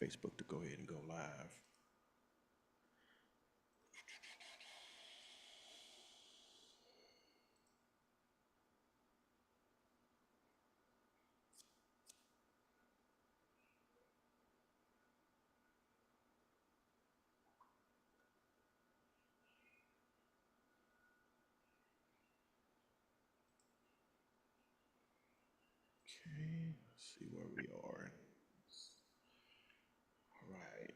Facebook to go ahead and go live. Okay, let's see where we are. All right.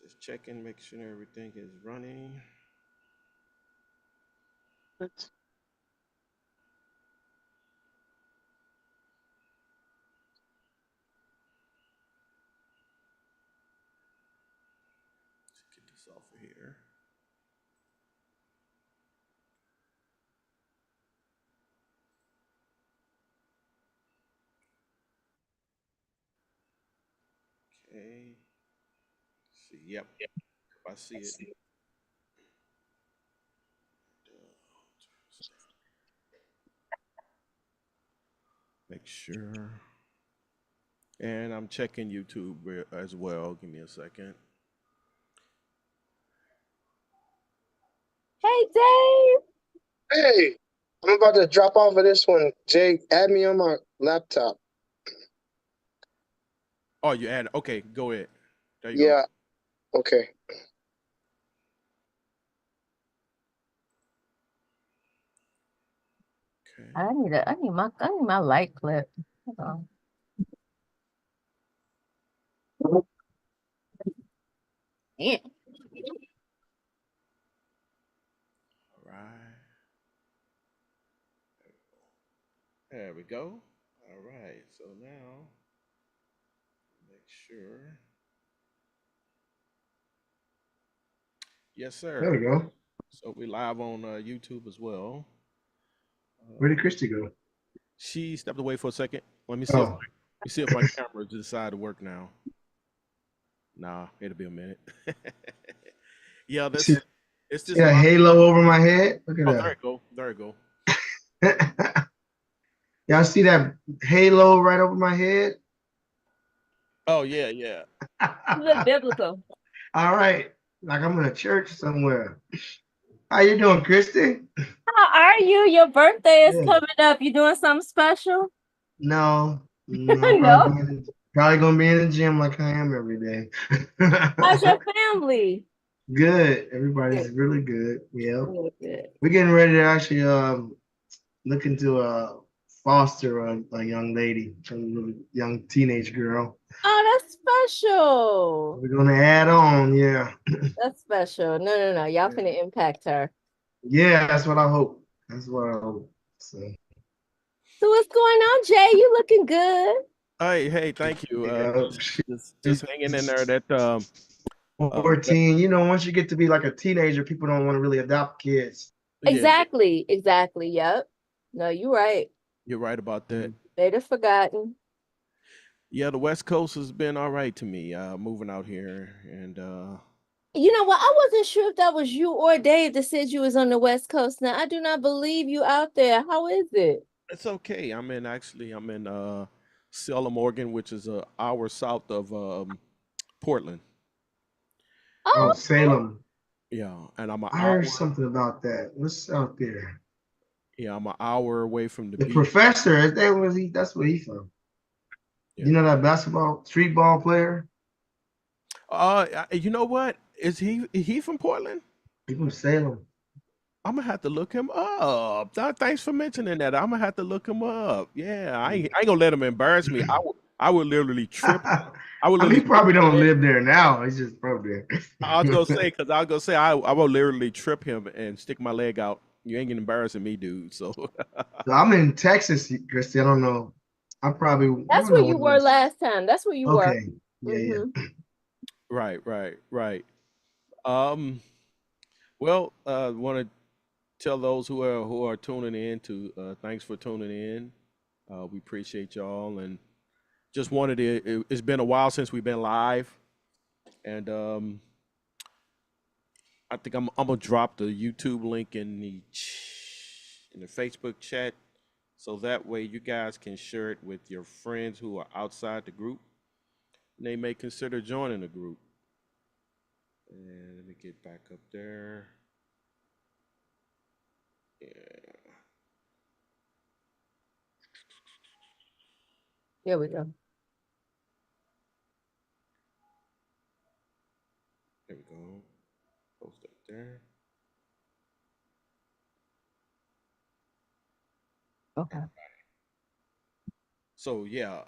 Just checking, make sure everything is running. Let's Let's get this off of here. Okay. See, yep, I see it. see. Make sure. And I'm checking YouTube as well. Give me a second. Hey, Dave. Hey, I'm about to drop off of this one. Jay, add me on my laptop. Oh, you add. Okay, go ahead. There you go. Yeah. Okay. Okay. I need my light clip. Hold on. Yeah. All right. There we go. All right. So now, make sure. Yes, There we sir. go. So we live on YouTube as well. Where did Uh, Christy go? she stepped away for a second. Let me see if Oh, my camera decide to work now. Nah, it'll be a minute. Yeah, see, it's see this that live. halo over my head? Look Oh, there you at go. There you go. that. Y'all see that halo right over my head? Oh yeah, yeah. You look biblical. All right. Like I'm in a church somewhere. How you doing, Christy? How are you? Your birthday is Good. coming up. You doing something special? No, no, No. probably gonna be in the gym like I am every day. How's your family? Good. Everybody's Good. really good. Yeah. Good, good. We're getting ready to actually look into foster a young lady, a little young teenage girl. Oh, that's special. We're gonna add on, yeah. That's special. No. Y'all Yeah, finna impact her. yeah, that's what I hope. That's what I hope. So So what's going on, Jay? You looking good? Hey, thank you. yeah, Just hanging in there. That 14, once you get to be like a teenager, people don't want to really adopt kids. yeah, Exactly. Yep. No, you're right. you're right about that. They'd have forgotten. Yeah, the West Coast has been all right to me. Moving out here, and You know what? I wasn't sure if that was you or Dave that said you was on the West Coast. Now I do not believe you out there. How is it? it's okay. I'm in Salem, Oregon, which is a hour south of Portland. Oh, Oh, Salem. Yeah, and I'm an I heard hour. something about that. What's out there? Yeah, I'm an hour away from the The beach. professor, is that was he? That's where he from. You Yeah. know that basketball street ball player? You know what? Is he from Portland? He from Salem. I'm gonna have to look him up. Thanks for mentioning that. I'm gonna have to look him up. Yeah, I ain't gonna let him embarrass me. I would literally trip. I would I mean, literally he trip probably my don't leg. live there now. He's just from there. I was gonna say because I was gonna say I will literally trip him and stick my leg out. You ain't gonna embarrassing me, dude. So So I'm in Texas, Christy. I don't know. I that's don't where know you what were else. last time. That's where you were. Okay. Yeah, yeah. Mm-hmm. right. Um, well, want to tell those who are tuning in to thanks for tuning in. We appreciate y'all and just wanted to. It's been a while since we've been live, and I think I'm gonna drop the YouTube link in the Facebook chat so that way you guys can share it with your friends who are outside the group, and they may consider joining the group. And let me get back up there. Yeah, Here we go. there we go. Post up there. Okay. So yeah,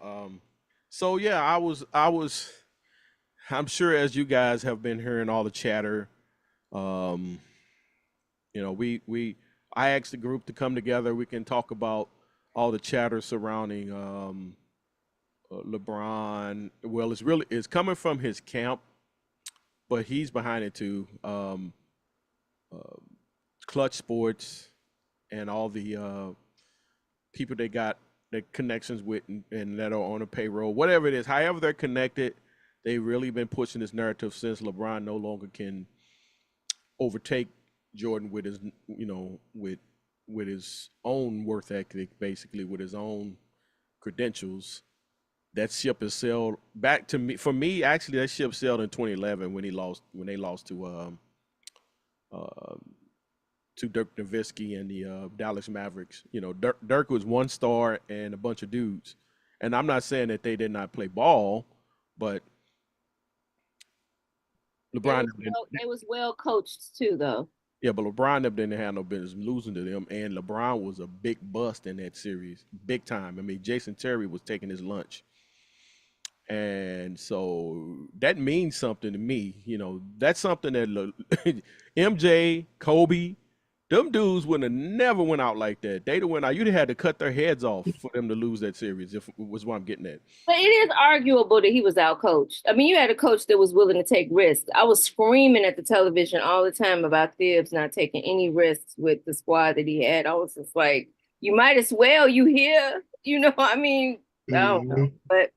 I was I'm sure as you guys have been hearing all the chatter, um, we I asked the group to come together. We can talk about all the chatter surrounding LeBron. Well, it's coming from his camp, but he's behind it too. Uh, Clutch Sports and all the people they got their connections with and that are on the payroll, whatever it is, however they're connected, they've really been pushing this narrative since LeBron no longer can overtake Jordan with his, with his own worth ethic, basically with his own credentials. That ship has sailed back to me. For me, actually, that ship sailed in 2011 when they lost uh, to Dirk Nowitzki and the Dallas Mavericks. Dirk was one star and a bunch of dudes. And I'm not saying that they did not play ball, but LeBron didn't. They was well coached too, though. Yeah, but LeBron didn't have no business losing to them, and LeBron was a big bust in that series, big time. I mean, Jason Terry was taking his lunch, and so that means something to me. That's something that MJ, Kobe, them dudes would have never went out like that. They'd have went out. You'd have had to cut their heads off for them to lose that series. If was what I'm getting at. But it is arguable that he was out coached. I mean, you had a coach that was willing to take risks. I was screaming at the television all the time about Thibs not taking any risks with the squad that he had. I was just like, you might as well, you here. I mean, I don't know. Mhm. But,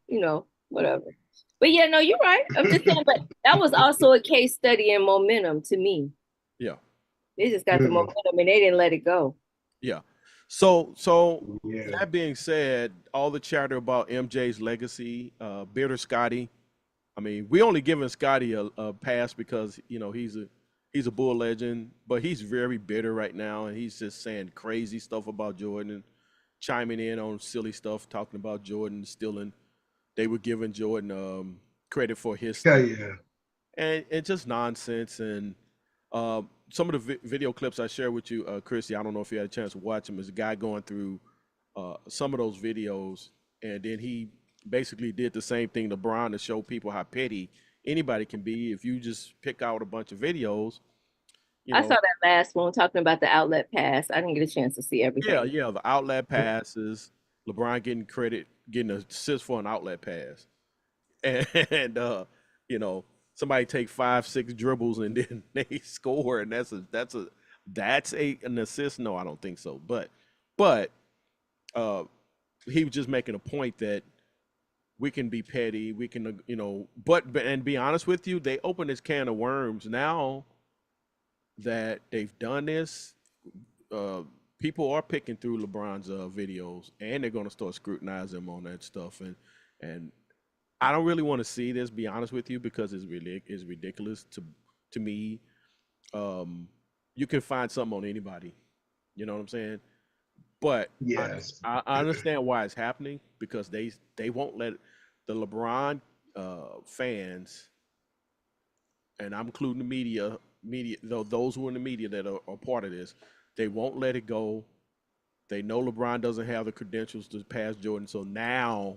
whatever. But yeah, no, you're right. I'm just saying, but that was also a case study in momentum to me. Yeah, They just got the Mhm. momentum and they didn't let it go. yeah. So Yeah. that being said, all the chatter about MJ's legacy, bitter Scotty. I mean, we only giving Scotty a pass because he's a Bull legend, but he's very bitter right now, and he's just saying crazy stuff about Jordan, and chiming in on silly stuff, talking about Jordan stealing. They were giving Jordan credit for his Yeah, steal, yeah. and it's just nonsense. And some of the video clips I shared with you, Chrissy, I don't know if you had a chance to watch them. Is a guy going through some of those videos, and then he basically did the same thing to LeBron to show people how petty anybody can be if you just pick out a bunch of videos. You I saw know, that last one talking about the outlet pass. I didn't get a chance to see yeah, everything. yeah, the outlet passes, LeBron getting credit, getting an assist for an outlet pass, and you know, somebody take 5, 6 dribbles and then they score, and that's an assist. No, I don't think so. But uh, he was just making a point that we can be petty, we can but and be honest with you, they open this can of worms now that they've done this. Uh, People are picking through LeBron's videos, and they're going to start scrutinizing him on that stuff, and I don't really want to see this. Be honest with you, because it's ridiculous to me. Um, you can find something on anybody. You know what I'm saying? But Yes. I understand why it's happening because they won't let the LeBron fans, and I'm including the media though those who are in the media that are part of this, they won't let it go. They know LeBron doesn't have the credentials to pass Jordan, so now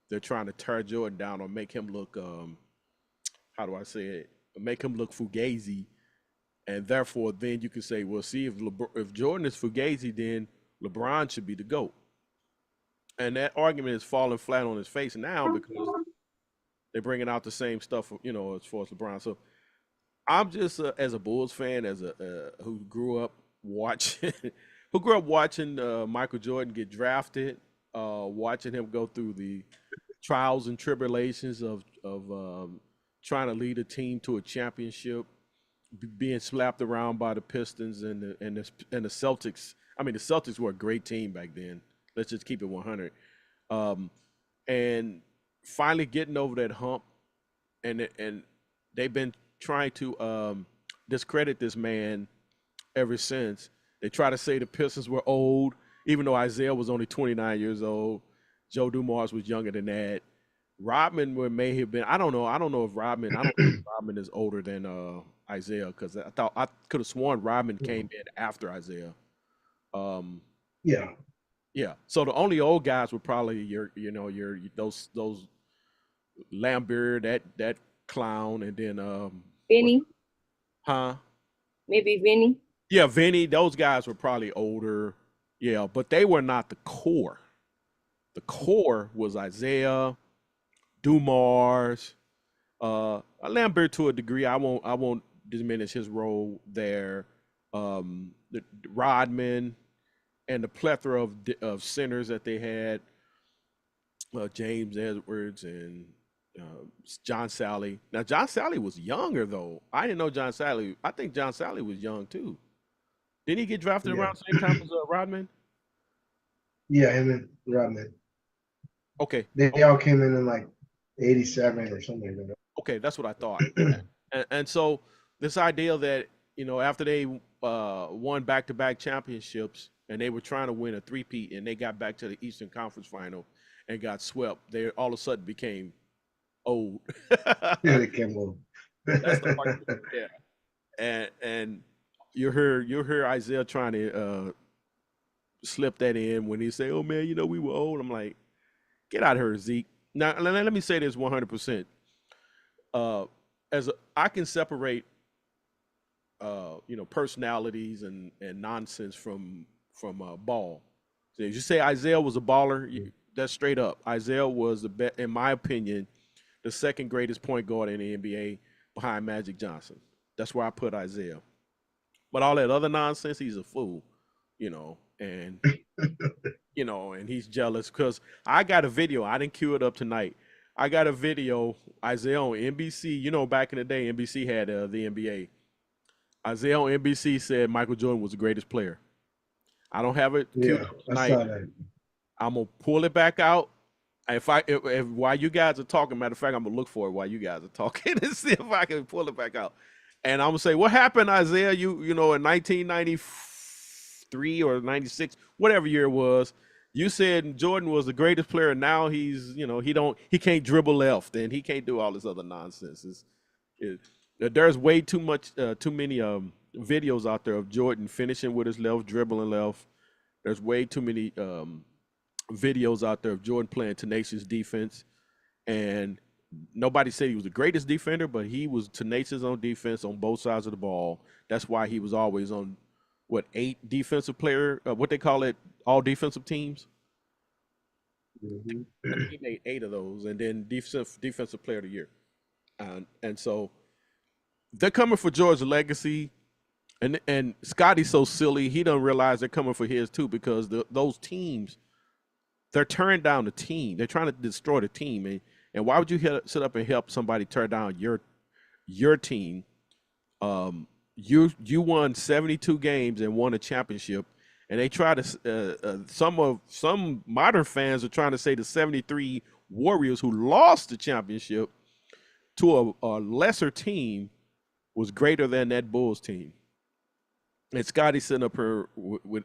they're trying to tear Jordan down or make him look how do I say it? Make him look fugazi, and therefore then you can say, well, see if Jordan is fugazi, then LeBron should be the goat. And that argument is falling flat on his face now because they're bringing out the same stuff, as far as LeBron. So I'm just as a Bulls fan, as a who grew up watching, who grew up watching Michael Jordan get drafted, watching him go through the trials and tribulations of trying to lead a team to a championship, being slapped around by the Pistons and the Celtics. I mean, the Celtics were a great team back then. Let's just keep it 100. Um, and finally getting over that hump, and they've been trying to discredit this man ever since. They try to say the Pistons were old, even though Isaiah was only 29 years old. Joe Dumars was younger than that. May have been. I don't know. I don't know if Rodman. I don't think Rodman is older than Isaiah, because I could have sworn Rodman came in after Isaiah. Um, Yeah. yeah. So the only old guys were probably your those Lambert, that clown, and then what? Vinny, Huh? maybe Vinny. Yeah, Vinny. Those guys were probably older. Yeah, but they were not the core. The core was Isaiah, Dumars, Lambert to a degree. I won't diminish his role there. Rodman and the plethora of centers that they had, James Edwards and John Sally. Now John Sally was younger though. I didn't know John Sally. I think John Sally was young too. Didn't he get drafted Yeah. around the same time as Rodman? Yeah, him and Rodman. Okay, They all came in like 87 or something like okay, that's what I thought. that. And so this idea that after they won back-to-back championships and they were trying to win a three-peat and they got back to the Eastern Conference Final and got swept, they all of a sudden became old. Yeah, they came over. That's the part. Yeah, and you hear Isaiah trying to slip that in when he say, "Oh man, we were old." I'm like, get out of here, Zeke. Now let me say this 100%. I can separate personalities and nonsense from ball. So if you say Isaiah was a baller, that's straight up. Isaiah was in my opinion, the second greatest point guard in the NBA behind Magic Johnson. That's where I put Isaiah. But all that other nonsense, he's a fool, and and he's jealous because I got a video. I didn't cue it up tonight. I got a video, Isaiah on NBC. Back in the day, NBC had the NBA. Isaiah on NBC said Michael Jordan was the greatest player. I don't have it queued Yeah, up I tonight. saw that. I'm gonna pull it back out. If while you guys are talking, matter of fact, I'm gonna look for it while you guys are talking and see if I can pull it back out. And I'm gonna say, what happened, Isaiah? In 1993 or 96, whatever year it was, you said Jordan was the greatest player. Now he can't dribble left and he can't do all this other nonsense. There's way too many videos out there of Jordan finishing with his left, dribbling left. There's way too many videos out there of Jordan playing tenacious defense, and nobody said he was the greatest defender, but he was tenacious on defense on both sides of the ball. That's why he was always on eight defensive player, what they call it, all defensive teams. Mhm. I think he made 8 of those, and then defensive player of the year. And so they're coming for George's legacy, and Scotty's so silly he doesn't realize they're coming for his too, because those teams, they're tearing down the team. They're trying to destroy the team, and why would you sit up and help somebody tear down your team? You won 72 games and won a championship, and they try to some modern fans are trying to say the 73 Warriors who lost the championship to a lesser team was greater than that Bulls team. And Scotty sitting up here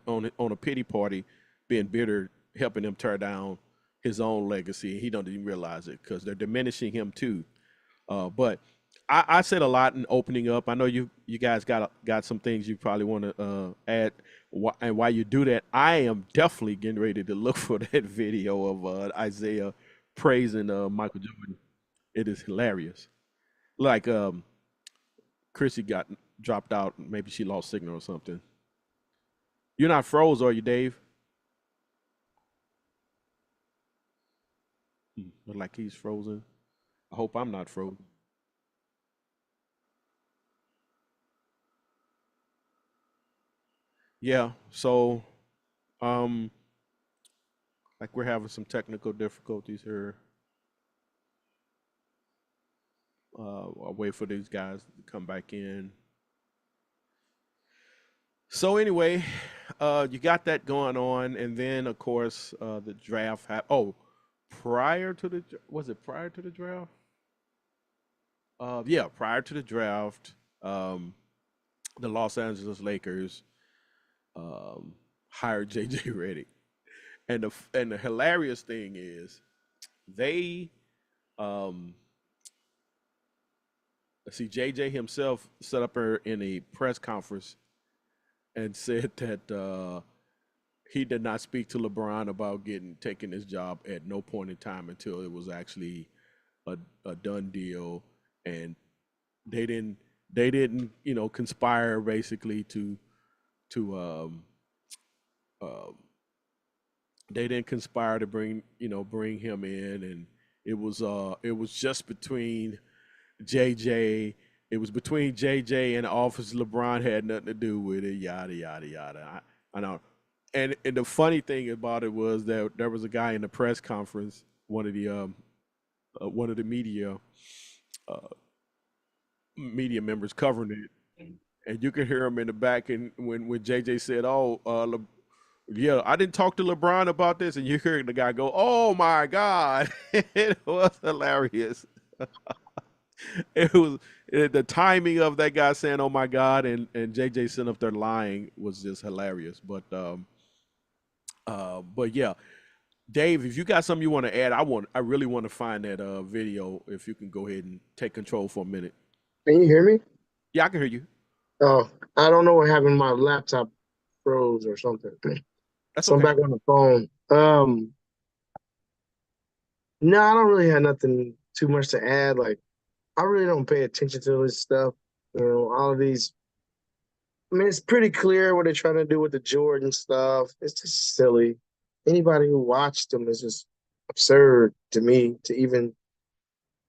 on a pity party, being bitter, helping them tear down his own legacy. He don't even realize it because they're diminishing him too. But I said a lot in opening up. I know you guys got some things you probably want to add. And while you do that, I am definitely getting ready to look for that video of Isaiah praising Michael Jordan. It is hilarious. Like Chrissy got dropped out. Maybe she lost signal or something. You're not froze, are you, Dave? Look like he's frozen. I hope I'm not frozen. Yeah. So, um, like we're having some technical difficulties here. I'll wait for these guys to come back in. So anyway, you got that going on, and then of course the draft. Prior to was it prior to the draft? Yeah, prior to the draft, um, the Los Angeles Lakers um, hired JJ Redick, and the hilarious thing is they um, see JJ himself set up her in a press conference and said that he did not speak to LeBron about taking his job at no point in time until it was actually a done deal, and they didn't conspire basically to uh, they didn't conspire to bring him in, and it was just between JJ. It was between JJ and the office. LeBron had nothing to do with it. Yada yada yada. I know. And the funny thing about it was that there was a guy in the press conference, one of the uh, media members covering it, and you could hear him in the back. And when JJ said, "Oh, yeah, I didn't talk to LeBron about this," and you hear the guy go, "Oh my God," it was hilarious. It was the timing of that guy saying, "Oh my God," and JJ sitting up there lying was just hilarious. But yeah, Dave, if you got something you want to add, I really want to find that video. If you can go ahead and take control for a minute. Can you hear me? Yeah, I can hear you. Oh, I don't know what happened. My laptop froze or something. That's So I'm okay. back on the phone. No, I don't really have nothing too much to add. Like, I really don't pay attention to this stuff. All of these. I mean, it's pretty clear what they're trying to do with the Jordan stuff. It's just silly. Anybody who watched them is just absurd to me to even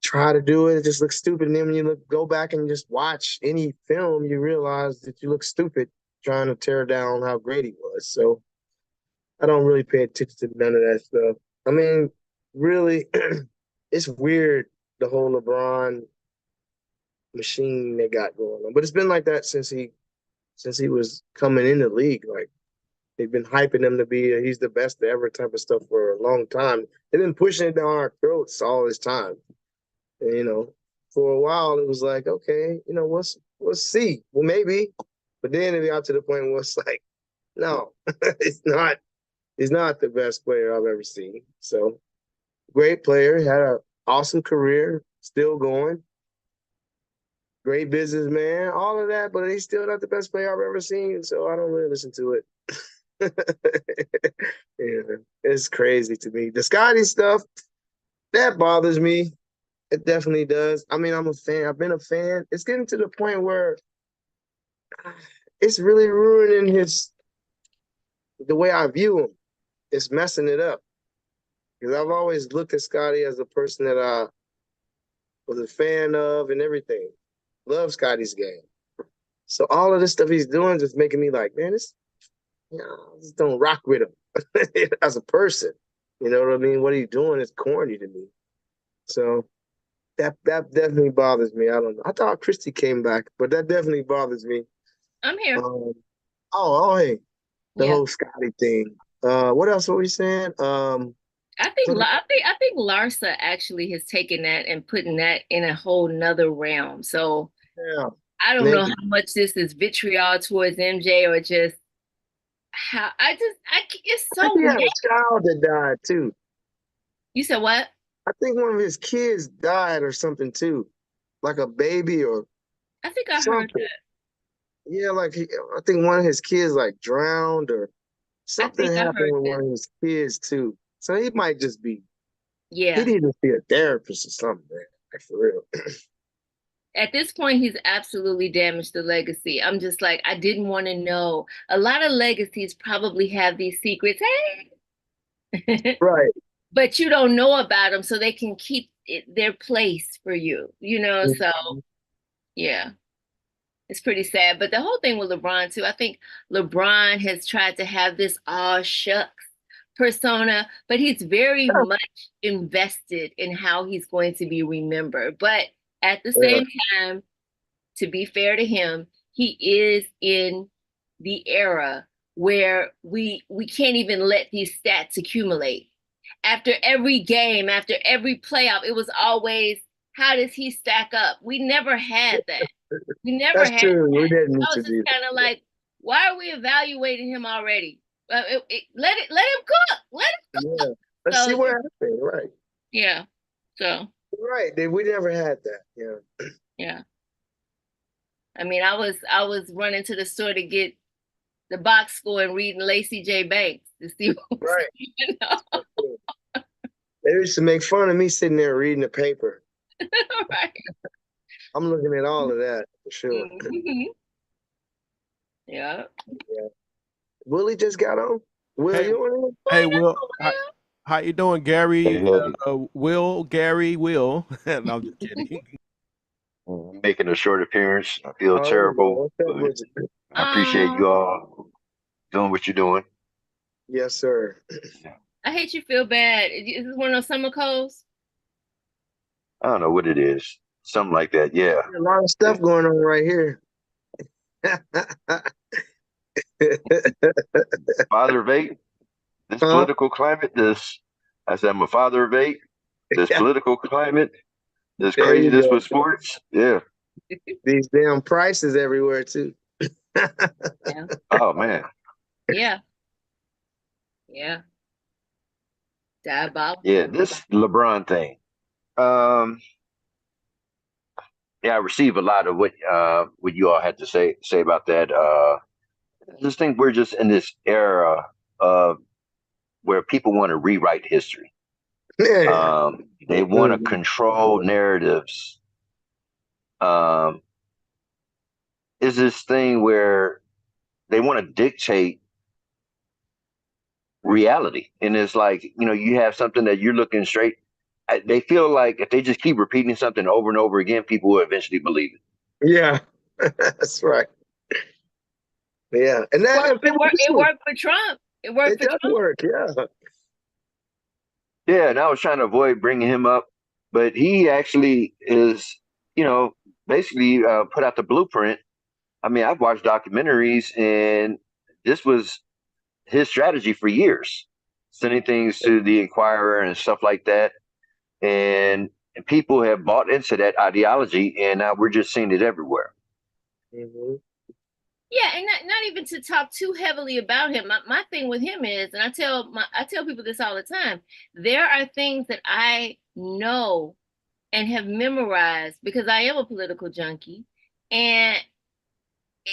try to do it. It just looks stupid. And then when you go back and just watch any film, you realize that you look stupid trying to tear down how great he was. So I don't really pay attention to none of that stuff. I mean, really, it's weird the whole LeBron machine they got going on. But it's been like that since he was coming in the league. Like they've been hyping him to be he's the best ever type of stuff for a long time. They've been pushing it down our throats all this time. And, for a while it was like, okay, we'll see. Well, maybe. But then it got to the point where it's like, no, it's not. He's not the best player I've ever seen. So great player, had an awesome career, still going. Great businessman, all of that, but he's still not the best player I've ever seen. So I don't really listen to it. Yeah, it's crazy to me. The Scotty stuff, that bothers me. It definitely does. I mean, I'm a fan. I've been a fan. It's getting to the point where it's really ruining the way I view him. It's messing it up. Because I've always looked at Scotty as a person that I was a fan of and everything. Love Scotty's game. So all of this stuff he's doing just making me like, man, I just don't rock with him as a person. You know what I mean? What he's doing is corny to me. So that definitely bothers me. I don't know. I thought Christy came back, but that definitely bothers me. I'm here. Hey, the Yeah. whole Scotty thing. What else were we saying? I think Larsa actually has taken that and putting that in a whole nother realm. So Yeah, I don't know maybe. how much this is vitriol towards MJ or just how it's I think so he had mad. a child that died too. You said what? I think one of his kids died or something too, like a baby or I think I heard something. that. Yeah, I think one of his kids like drowned or I something think I happened heard with that. one of his kids too. So he might just be. He Yeah. needs to see a therapist or something, man. Like for real. At this point, he's absolutely damaged the legacy. I'm just like, I didn't want to know. A lot of legacies probably have these secrets. Hey, Right. but you don't know about them, so they can keep their place for you. So Mhm. yeah, it's pretty sad. But the whole thing with LeBron too, I think LeBron has tried to have this all shucks persona, but he's very much invested in how he's going to be remembered. But at the Yeah. same time, to be fair to him, he is in the era where we can't even let these stats accumulate. After every game, after every playoff, it was always, how does he stack up? We never had that. We never That's had true. We that. didn't I need was to just do kind of like, why are we evaluating him already? Let him cook. Let him that. cook. Yeah. Let's see So what happens. Right. yeah. So Right. We never had that. Yeah. yeah. I mean, I was running to the store to get the box score and reading Lacey J. Banks to see what was Right. you know? They used to make fun of me sitting there reading the paper. Right. I'm looking at all of that for sure. Mhm. Yeah. Yeah. Willie just got on. Will, Hey, you on hey, I Will, know, how you doing, Gary? Hey, Will, Gary, Will. No, I'm just kidding. making a short appearance. I feel Oh, there you go. terrible, What's up but with you? I appreciate Will. you all doing what you're doing. Yes, sir. I hate you feel bad. Is this one of those summer colds? I don't know what it is. Something like that. Yeah. A lot of stuff going on right here. Father of eight, this Huh? political climate, I said, I'm a father of eight. This political climate, this There you craziness go. with sports. Yeah. These damn prices everywhere too. Yeah. Oh, man. Yeah. Yeah. Diabolical. Yeah. This LeBron thing. Um, yeah, I receive a lot of what you all had to say about that. I just think we're just in this era of where people want to rewrite history. Yeah. They want to Mhm. control narratives. Um, is this thing where they want to dictate reality, and it's like you have something that you're looking straight. They feel like if they just keep repeating something over and over again, people will eventually believe it. Yeah. That's right. Yeah. And that and It people worked. It do. worked for Trump. It worked It for does Trump. work. Yeah. Yeah, and I was trying to avoid bringing him up, but he actually is, you know, basically put out the blueprint. I mean, I've watched documentaries, and this was his strategy for years, sending things to the Inquirer and stuff like that. And people have bought into that ideology, and now we're just seeing it everywhere. Hmm. Yeah, and not even to talk too heavily about him. My thing with him is, and I tell people this all the time. There are things that I know and have memorized because I am a political junkie, and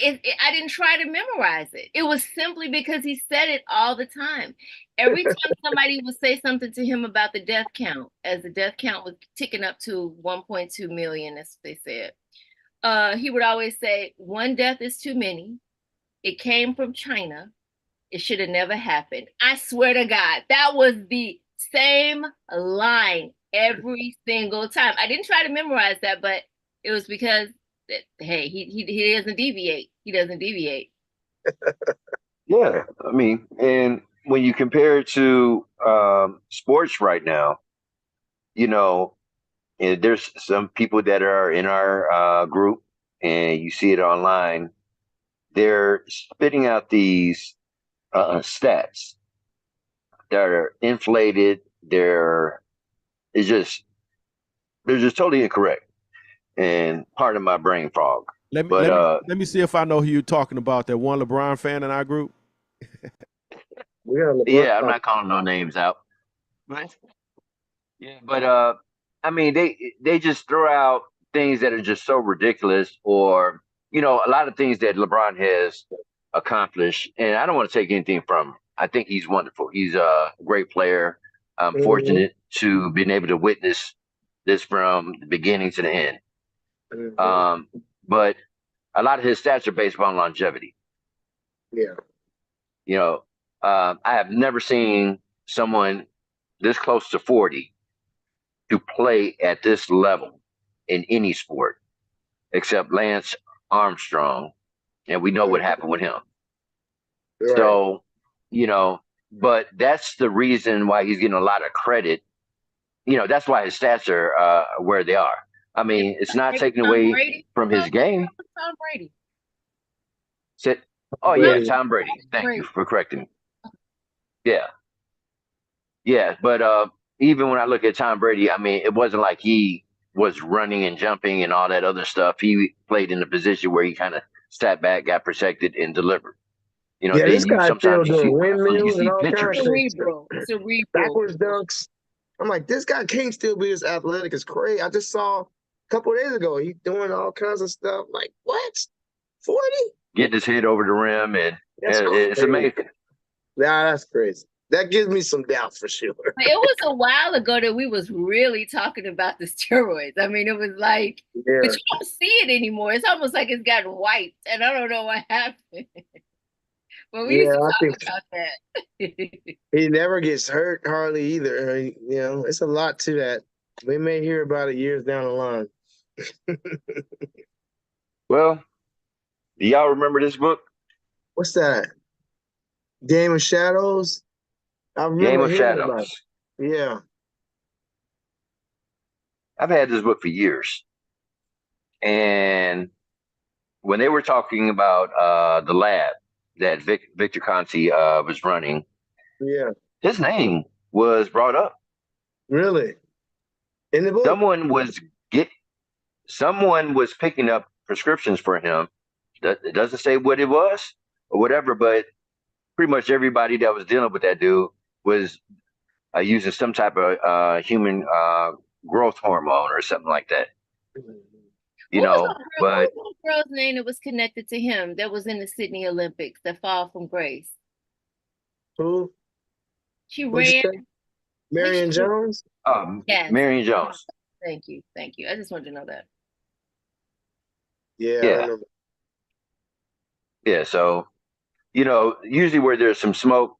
I didn't try to memorize it. It was simply because he said it all the time. Every time somebody would say something to him about the death count, as the death count was ticking up to 1.2 million, as they said, he would always say, one death is too many. It came from China. It should have never happened. I swear to God, that was the same line every single time. I didn't try to memorize that, but it was because hey, he doesn't deviate. He doesn't deviate. Yeah, I mean, and when you compare it to sports right now, you know, and there's some people that are in our group, and you see it online. They're spitting out these stats that are inflated. It's just they're just totally incorrect, and part of my brain fog. Let me But let me let me see if I know who you're talking about. That one LeBron fan in our group. We got yeah, I'm LeBron. not calling no names out. But yeah, but I mean, they just throw out things that are just so ridiculous, or a lot of things that LeBron has accomplished, and I don't want to take anything from him. I think he's wonderful. He's a great player. I'm Hmm. fortunate to been able to witness this from the beginning to the end. Hmm. Um, but a lot of his stats are based upon longevity. Yeah. You know, I have never seen someone this close to 40 to play at this level in any sport except Lance Armstrong, and we know what Mhm. happened with him. Right. So, you know, but that's the reason why he's getting a lot of credit. That's why his stats are where they are. I It, mean, it's not it was taken Tom away Brady. from Tom, his game. Tom Brady. Sit. Oh yeah, Brady. Tom Brady. Thank you Great. for correcting me. Yeah, yeah. But even when I look at Tom Brady, I mean, it wasn't like he was running and jumping and all that other stuff. He played in a position where he kind of sat back, got protected, and delivered. You know, Yeah, then this you guy's still sometimes you see doing wrestlers, you windmills and see all kinds of pictures. crazy stuff. Cerebral. Backwards dunks. I'm like, this guy can't still be this athletic. It's crazy. I just saw a couple of days ago he's doing all kinds of stuff. Like, what? 40? Getting his head over the rim, and That's it's crazy. amazing. Nah, that's crazy. That gives me some doubt for sure. But it was a while ago that we was really talking about the steroids. I mean, it was like, Yeah. but you don't see it anymore. It's almost like it's gotten wiped, and I don't know what happened. But we used Yeah, to I think talk about that. he never gets hurt hardly either. You know, it's a lot to that. We may hear about it years down the line. Well, do y'all remember this book, What's that? Game of Shadows? I Game remember of hearing about Shadows? it. Yeah. I've had this book for years, and when they were talking about the lab that Victor Conti was running, Yeah. his name was brought up. Really? In the book? Someone was get someone was picking up prescriptions for him. It doesn't say what it was or whatever, but pretty much everybody that was dealing with that dude was using some type of human growth hormone or something like that. You know, What but was the girl's name that was connected to him that was in the Sydney Olympics that fall from grace? Who? She What'd you ran. say? Marion Jones? Yes. Marion Jones. Thank you. I just wanted to know that. Yeah, I Yeah, remember. yeah. So you know, usually where there's some smoke,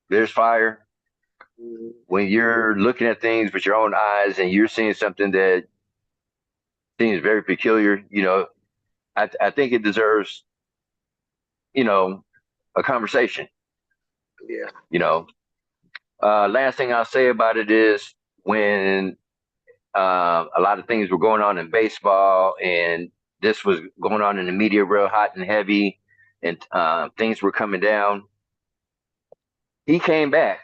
there's fire. Mhm. When you're looking at things with your own eyes and you're seeing something that seems very peculiar, you know, I think it deserves, you know, a conversation. Yeah. You know, last thing I'll say about it is when a lot of things were going on in baseball and this was going on in the media real hot and heavy and things were coming down. He came back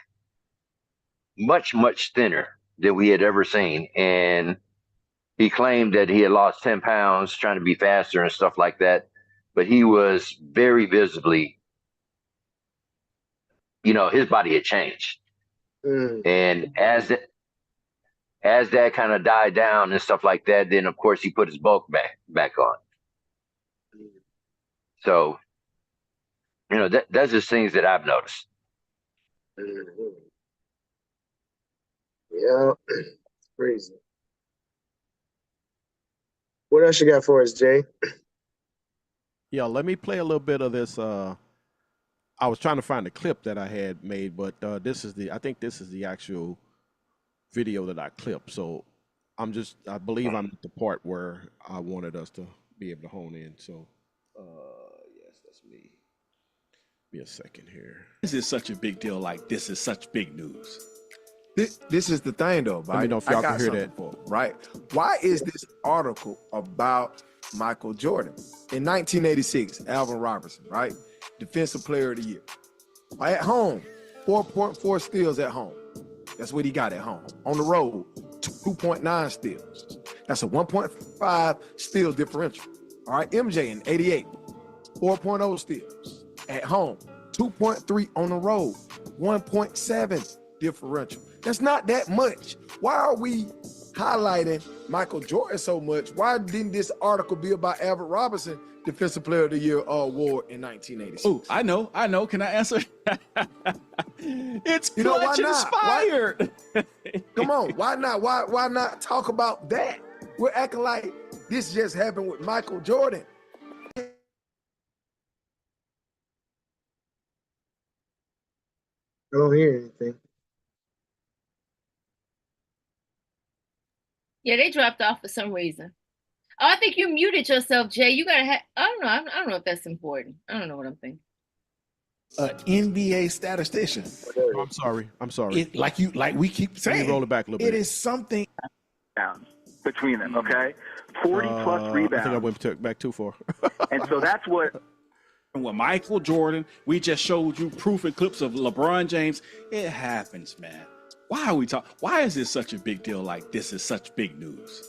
much thinner than we had ever seen. And he claimed that he had lost 10 pounds trying to be faster and stuff like that. But he was very visibly, you know, his body had changed. Mm. And as that kind of died down and stuff like that, then of course he put his bulk back on. So, you know, that's just things that I've noticed. Mhm. Yeah. It's crazy. What else you got for us, Jay? Yeah, let me play a little bit of this. I was trying to find the clip that I had made, but I think this is the actual video that I clipped. So I believe I'm at the part where I wanted us to be able to hone in. So, yes, that's me. Be a second here. This is such a big deal. Like this is such big news. This is the thing though, right? Let me know if I y'all got can hear something that. for 'em, right? Why is this article about Michael Jordan? In 1986, Alvin Robertson, right? Defensive Player of the Year. At home, 4.4 steals at home. That's what he got at home. On the road, 2.9 steals. That's a 1.5 steal differential. All right, MJ in 88, 4.0 steals. At home, 2.3 on the road, 1.7 differential. That's not that much. Why are we highlighting Michael Jordan so much? Why didn't this article be about Alvin Robertson, Defensive Player of the Year award in 1986? Oh, I know. Can I answer? It's You know, why clutch not? Why- inspired. Come on, why not? Why not talk about that? We're acting like this just happened with Michael Jordan. I don't hear anything. Yeah, they dropped off for some reason. Oh, I think you muted yourself, Jay. You gotta have. I don't know. I don't know if that's important. I don't know what I'm thinking. NBA statistician. Oh, I'm sorry. Like we keep Let me saying. roll it back a little It bit. is something. Rebounds between them, okay? 40 plus I think I rebounds. went back too far. And so that's what with Michael Jordan. We just showed you proof and clips of LeBron James. It happens, man. Why are we talking? Why is this such a big deal? Like this is such big news.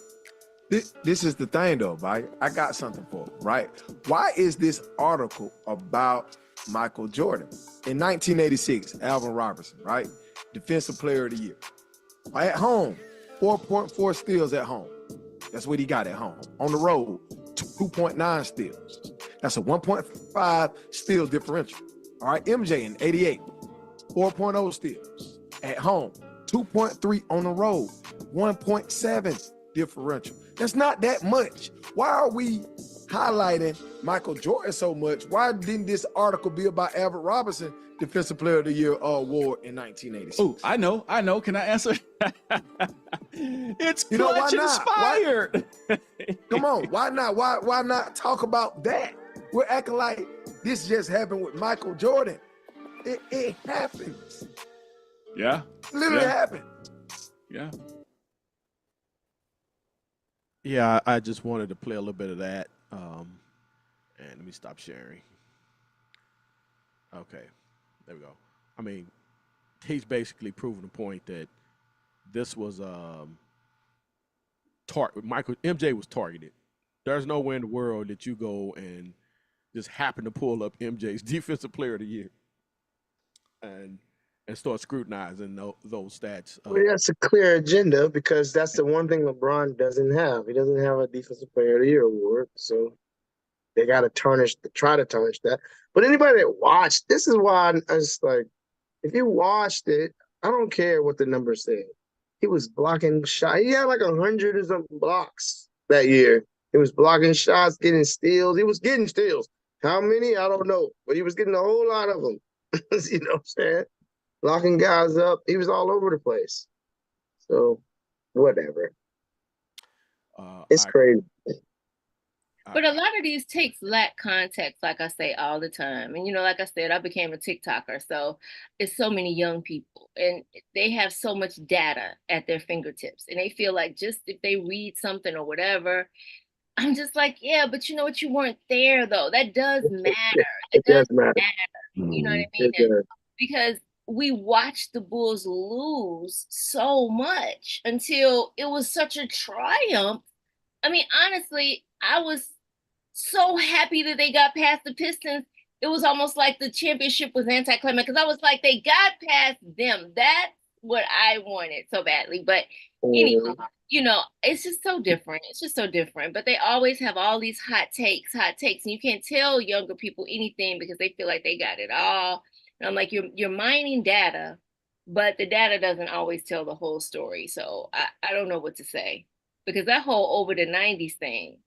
This is the thing though, right? I got something for him, right? Why is this article about Michael Jordan? In 1986, Alvin Robertson, right? Defensive Player of the Year. At home, 4.4 steals at home. That's what he got at home. On the road, 2.9 steals. That's a 1.5 steal differential. All right, MJ in 88, 4.0 steals at home, 2.3 on the road, 1.7 differential. That's not that much. Why are we highlighting Michael Jordan so much? Why didn't this article be about Alvin Robertson, Defensive Player of the Year award in 1986? Oh, I know. Can I answer? It's You know, why clutch not? inspired. Come on, why not? Why not talk about that? We're acting like this just happened with Michael Jordan. It happens. Yeah. It literally Yeah. happened. Yeah. Yeah, I just wanted to play a little bit of that. And let me stop sharing. Okay, there we go. I mean, he's basically proving the point that this was Michael MJ was targeted. There's nowhere in the world that you go and just happen to pull up MJ's Defensive Player of the Year and start scrutinizing those stats. Well, that's a clear agenda because that's the one thing LeBron doesn't have. He doesn't have a Defensive Player of the Year award, so they got to try to tarnish that. But anybody that watched, this is why I was like, if you watched it, I don't care what the numbers said. He was blocking shots. He had like 100 or something blocks that year. He was blocking shots, getting steals. He was getting steals. How many? I don't know. But he was getting a whole lot of them. You know what I'm saying? Locking guys up. He was all over the place. So, whatever. It's I, crazy. But a lot of these takes lack context, like I say all the time. And, like I said, I became a TikToker. So it's so many young people and they have so much data at their fingertips. And they feel like just if they read something or whatever, I'm just like, yeah, but you know what? You weren't there, though. That does matter. It It does does matter. matter. You know what I mean? It does. Because we watched the Bulls lose so much until it was such a triumph. I mean, honestly, I was so happy that they got past the Pistons. It was almost like the championship was anticlimactic because I was like, they got past them. That's what I wanted so badly. But anyway, it's just so different. It's just so different. But they always have all these hot takes, and you can't tell younger people anything because they feel like they got it all. And I'm like, you're mining data, but the data doesn't always tell the whole story. So I don't know what to say because that whole over the 90s thing,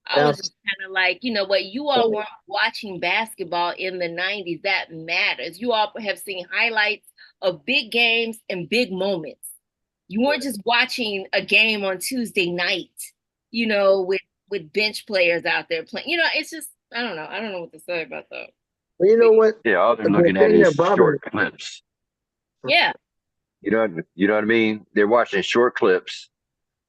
I was just kind of like, you know what, you all weren't watching basketball in the 90s. That matters. You all have seen highlights of big games and big moments. You weren't just watching a game on Tuesday night, with bench players out there playing. It's just, I don't know. I don't know what to say about that. Well, you know what? Yeah, all they're The looking at thing is that bothers short clips. Yeah. You know what I mean? They're watching short clips.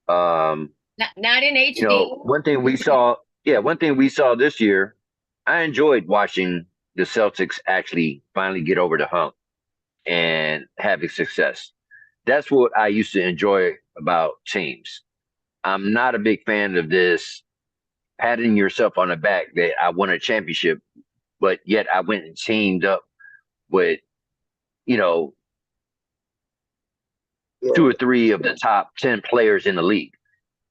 Not in HD. One thing we saw this year, I enjoyed watching the Celtics actually finally get over the hump and having success. That's what I used to enjoy about teams. I'm not a big fan of this patting yourself on the back that I won a championship, but yet I went and teamed up with, you know, two or three of the top 10 players in the league.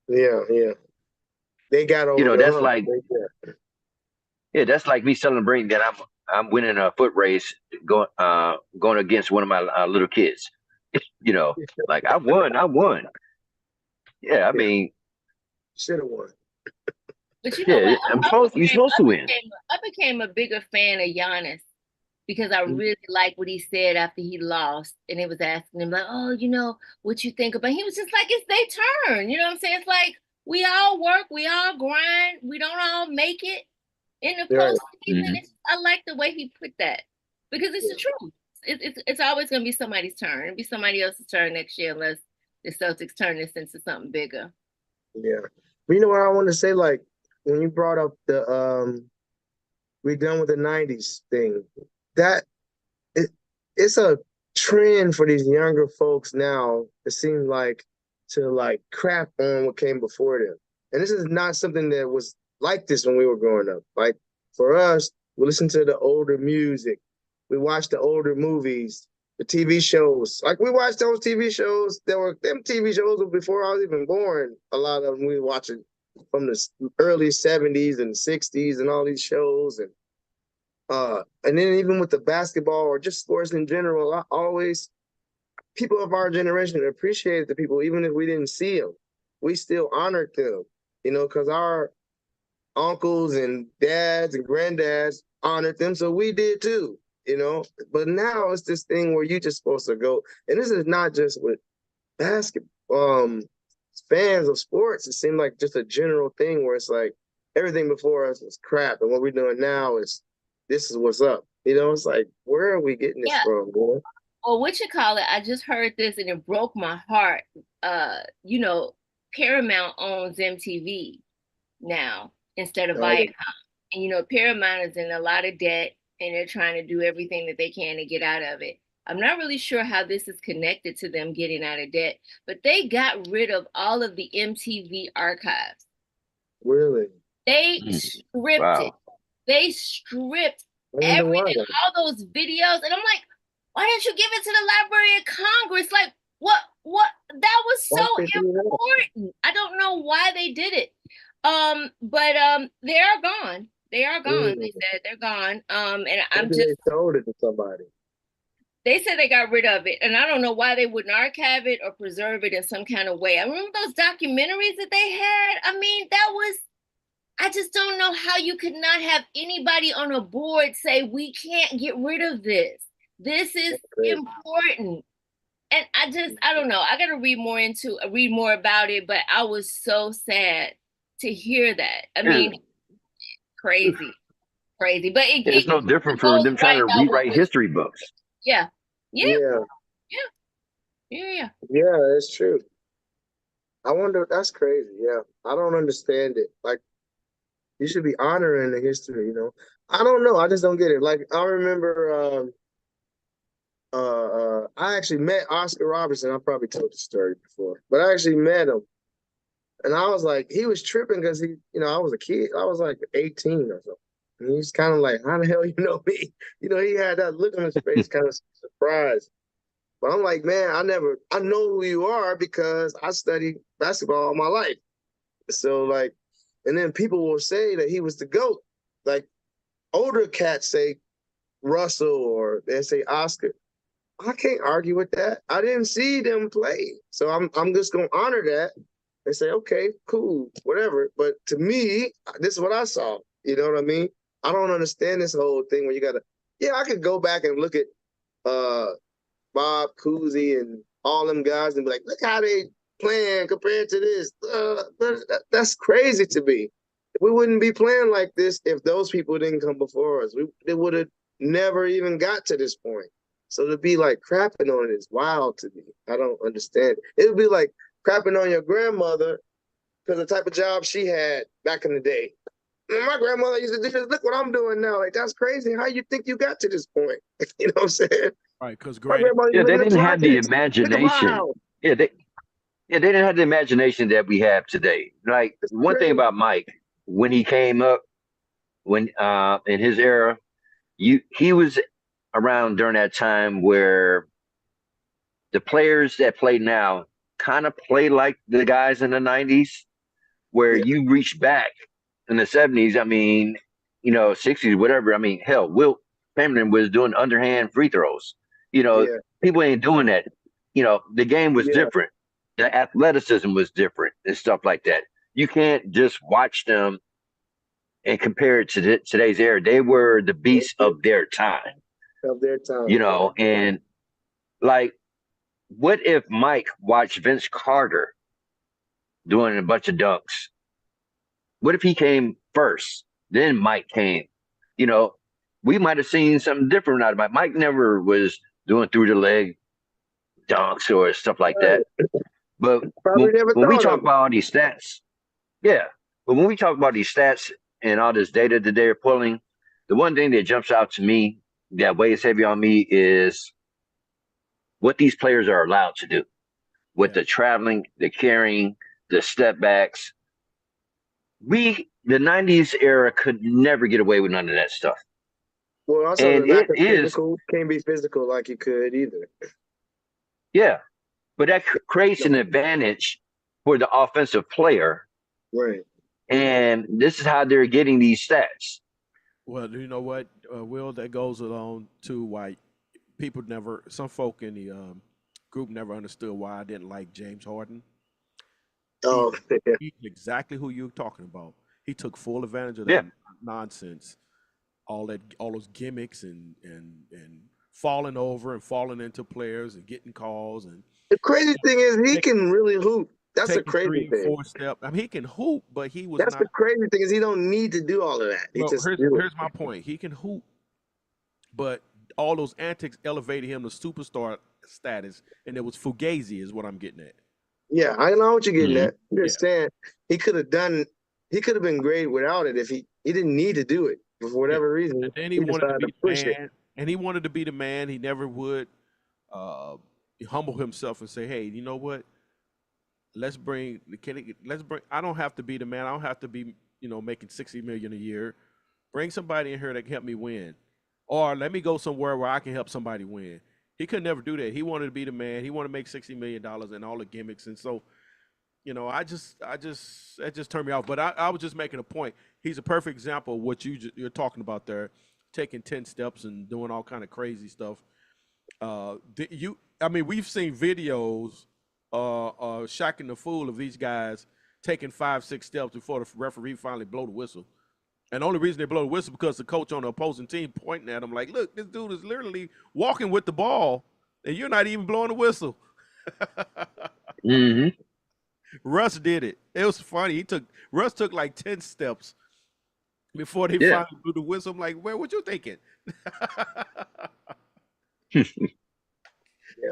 Yeah. They got over That's hump. like, that's like me celebrating that I'm winning a foot race going against one of my little kids. Like I won. Yeah, I mean, should have won. But you know what? you're supposed to win. I became a bigger fan of Giannis because I really liked what he said after he lost. And it was asking him, like, oh, what you think about? He was just like, it's their turn. You know what I'm saying? It's like, we all work, we all grind, we don't all make it in the postseason. Mm-hmm. I like the way he put that because it's the truth. It's always going to be somebody's turn. It'll be somebody else's turn next year unless the Celtics turn this into something bigger. Yeah. But you know what I want to say? Like, when you brought up the We done with the '90s thing. That it, it's a trend for these younger folks now. It seems like to like crap on what came before them, and this is not something that was like this when we were growing up. Like for us, we listen to the older music, we watch the older movies, the TV shows. Like we watched those TV shows. There were them TV shows before I was even born. A lot of them we were watching from the early '70s and '60s and all these shows and then even with the basketball or just sports in general, I always people of our generation appreciated the people, even if we didn't see them. We still honored them, because our uncles and dads and granddads honored them, so we did too. But now it's this thing where you just supposed to go, and this is not just with basketball. Fans of sports, it seemed like just a general thing where it's like everything before us was crap, and what we're doing now is this is what's up. It's like, where are we getting this from, boy? Well, what you call it? I just heard this and it broke my heart. Paramount owns MTV now instead of Viacom. And Paramount is in a lot of debt and they're trying to do everything that they can to get out of it. I'm not really sure how this is connected to them getting out of debt, but they got rid of all of the MTV archives. Really? They stripped it. They stripped everything, all those videos. And I'm like, why didn't you give it to the Library of Congress? Like, what? That was so important. I don't know why they did it. But they are gone. They are gone. They said they're gone. And I'm just. They sold it to somebody. They said they got rid of it, and I don't know why they wouldn't archive it or preserve it in some kind of way. I remember those documentaries that they had. I mean, I just don't know how you could not have anybody on a board say, we can't get rid of this. This is important. And I don't know. I got to read more about it, but I was so sad to hear that. I mean, crazy. But it's no different from them trying to rewrite history books. Yeah. Yeah, it's true. I wonder, that's crazy. Yeah, I don't understand it. Like, you should be honoring the history, I don't know. I just don't get it. Like, I remember I actually met Oscar Robertson. I probably told the story before, but I actually met him. And I was like, he was tripping because I was a kid. I was like 18 or something. And he's kind of like, how the hell you know me? He had that look on his face, kind of surprised. But I'm like, man, I know who you are because I studied basketball all my life. So like, and then people will say that he was the GOAT. Like older cats say Russell or they say Oscar. I can't argue with that. I didn't see them play. So I'm just gonna honor that and say, okay, cool, whatever. But to me, this is what I saw. You know what I mean? I don't understand this whole thing where I could go back and look at Bob Cousy and all them guys and be like, look how they playing compared to this. That's crazy to me. We wouldn't be playing like this if those people didn't come before us. They would have never even got to this point. So to be like crapping on it is wild to me. I don't understand. It would be like crapping on your grandmother because the type of job she had back in the day. My grandmother used to do this. Look what I'm doing now. Like, that's crazy. How you think you got to this point? You know what I'm saying? Right, because they didn't have the imagination. They didn't have the imagination that we have today. Like one thing about Mike, when he came up, when in his era, he was around during that time where the players that play now kind of play like the guys in the 90s, where you reach back in the 70s, I mean, 60s, whatever. I mean, hell, Wilt Chamberlain was doing underhand free throws. People ain't doing that. The game was different. The athleticism was different and stuff like that. You can't just watch them and compare it to today's era. They were the beasts of their time. And like, what if Mike watched Vince Carter doing a bunch of dunks? What if he came first, then Mike came? We might have seen something different out of Mike. Mike never was doing through the leg dunks or stuff like that. But when we talk about all these stats, but when we talk about these stats and all this data that they're pulling, The one thing that jumps out to me that weighs heavy on me is what these players are allowed to do with Yeah. the traveling, the carrying, the step backs. The 90s era could never get away with none of that stuff. Well, also the And lack it of is, physical can't be physical like you could either. yeah, but that creates an advantage for the offensive player. Right. And this is how they're getting these stats. Well, you know what, Will, that goes along to why people never, some folk in the group never understood why I didn't like James Harden. He, Oh, yeah. he's exactly who you're talking about. He took full advantage of that Yeah. nonsense, all those gimmicks and falling over and falling into players and getting calls and The crazy thing is he taking can really hoop. That's the taking crazy three, thing. 4 step. I mean, he can hoop, but he was That's not. the crazy thing is he don't need to do all of that. He Well, just here's do it. here's my point. He can hoop, but all those antics elevated him to superstar status, and it was fugazi, is what I'm getting at. Yeah, I know what you're getting Mhm. at. I'm just saying he could have been great without it if he didn't need to do it. But for Yeah, whatever reason, and then he he wanted to decided be to the push it. man, and he wanted to be the man. He never would uh, humble himself and say, "Hey, you know what? Let's bring. I don't have to be the man. I don't have to be, making 60 million a year. Bring somebody in here that can help me win, or let me go somewhere where I can help somebody win." He could never do that. He wanted to be the man. He wanted to make $60 million and all the gimmicks, and so that just turned me off. But I was just making a point. He's a perfect example of what you're talking about there, taking 10 steps and doing all kind of crazy stuff. I mean, we've seen videos, shocking the fool of these guys taking 5, 6 steps before the referee finally blow the whistle. And the only reason they blow the whistle because the coach on the opposing team pointing at him like, "Look, this dude is literally walking with the ball, and you're not even blowing the whistle." Hmm. Russ did it. It was funny. Russ took like 10 steps before they Yeah. finally blew the whistle. I'm like, "Where? What you thinking?" Yeah,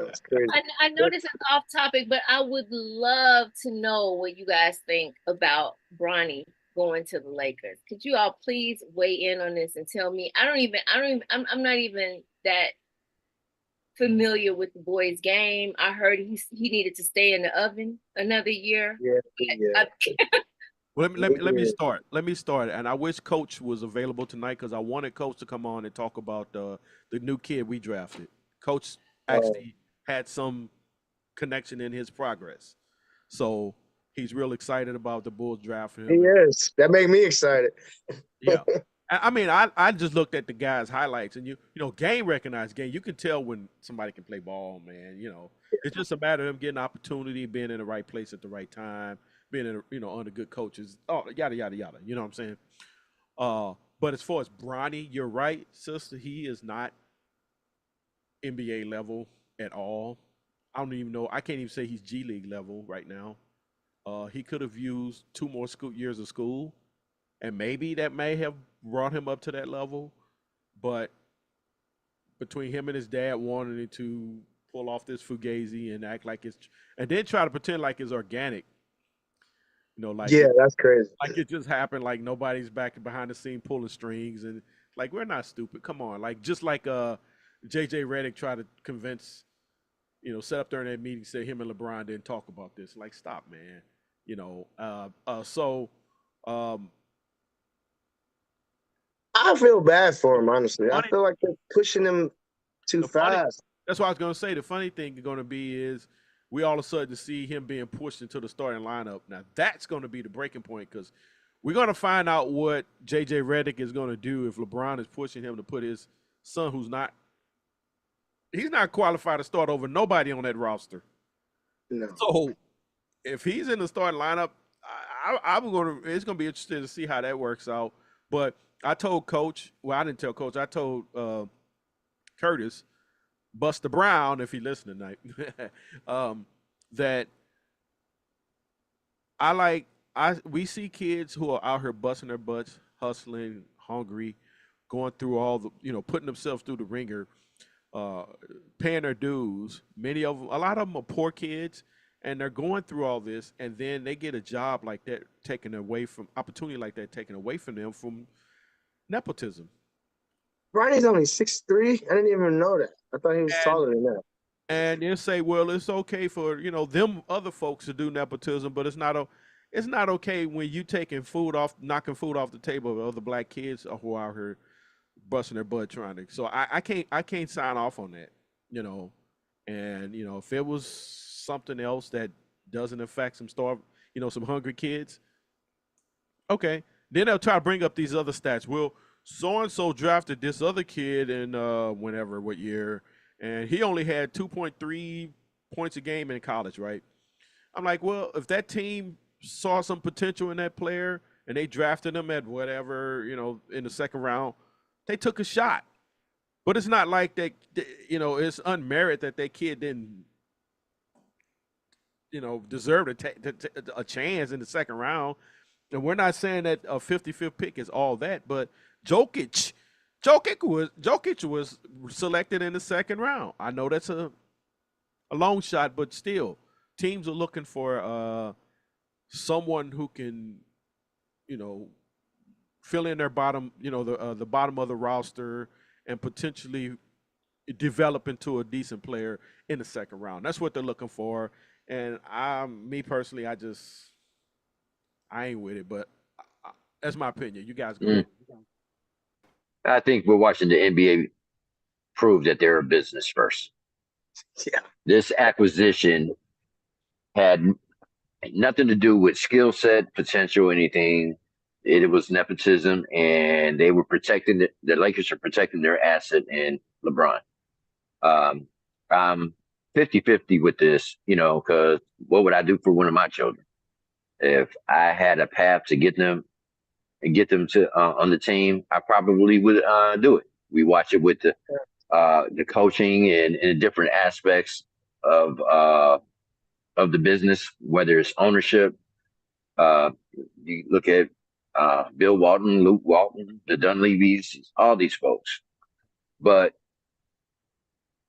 it's crazy. I know this is off topic, but I would love to know what you guys think about Bronny going to the Lakers. Could you all please weigh in on this and tell me? I'm not even that familiar with the boy's game. I heard he needed to stay in the oven another year. Yeah, yeah. Well, let me Yeah. start. Let me start. And I wish Coach was available tonight because I wanted Coach to come on and talk about the new kid we drafted. Coach actually had some connection in his progress, so he's real excited about the Bulls drafting He him. is. That made me excited. Yeah. I mean, I just looked at the guy's highlights, and game recognized game. You can tell when somebody can play ball, man. It's just a matter of him getting opportunity, being in the right place at the right time, being under good coaches. Oh, yada yada yada. You know what I'm saying? But as far as Bronny, you're right, sister. He is not NBA level at all. I don't even know. I can't even say he's G League level right now. He could have used 2 more years of school, and maybe that may have brought him up to that level. But between him and his dad wanting to pull off this fugazi and act like and then try to pretend like it's organic, like Yeah, that's crazy. it just happened, like nobody's back behind the scene pulling strings, and like we're not stupid. Come on, like just like JJ Redick tried to convince, set up during that meeting, say him and LeBron didn't talk about this. Like, stop, man. So um, I feel bad for him, honestly. I funny, feel like they're pushing him too the funny fast. That's what I was gonna say. The funny thing going to be is we all of a sudden see him being pushed into the starting lineup. Now that's going to be the breaking point because we're going to find out what JJ Redick is going to do if LeBron is pushing him to put his son, he's not qualified to start over nobody on that roster. No. So if he's in the starting lineup, it's going to be interesting to see how that works out. But I told Coach, well, I didn't tell Coach, I told Curtis, Buster Brown, if he listened tonight, that we see kids who are out here busting their butts, hustling, hungry, going through all the, putting themselves through the ringer, paying their dues. A lot of them are poor kids, and they're going through all this, and then they get a job like that taken away from, opportunity like that taken away from them from nepotism. Bronny's only 6'3". I didn't even know that. I thought he was And taller than that. and they'll say, well, it's okay for them other folks to do nepotism, but it's not okay when you knocking food off the table of other black kids who are out here busting their butt trying to. So I can't sign off on that, you know. And if it was something else that doesn't affect some hungry kids, okay. Then they'll try to bring up these other stats. Well, so and so drafted this other kid in what year, and he only had 2.3 points a game in college, right? I'm like, well, if that team saw some potential in that player and they drafted him at whatever, in the second round, they took a shot. But it's not like it's unmerited that that kid didn't, deserve a chance in the second round. And we're not saying that a 55th pick is all that, but Jokic, Jokic was selected in the second round. I know that's a long shot, but still, teams are looking for someone who can, you know, fill in their bottom, the bottom of the roster and potentially develop into a decent player in the second round. That's what they're looking for. And me personally, I ain't with it, but that's my opinion. You guys go Mm. ahead. I think we're watching the NBA prove that they're a business first. Yeah. This acquisition had nothing to do with skill set, potential, anything. It was nepotism, and they were protecting the Lakers are protecting their asset in LeBron. Um, I'm 50-50 with this, because what would I do for one of my children? If I had a path to get them and get them to on the team, I probably would do it. We watch it with the coaching and different aspects of the business, whether it's ownership. Uh, you look at Bill Walton, Luke Walton, the Dunleavys, all these folks. But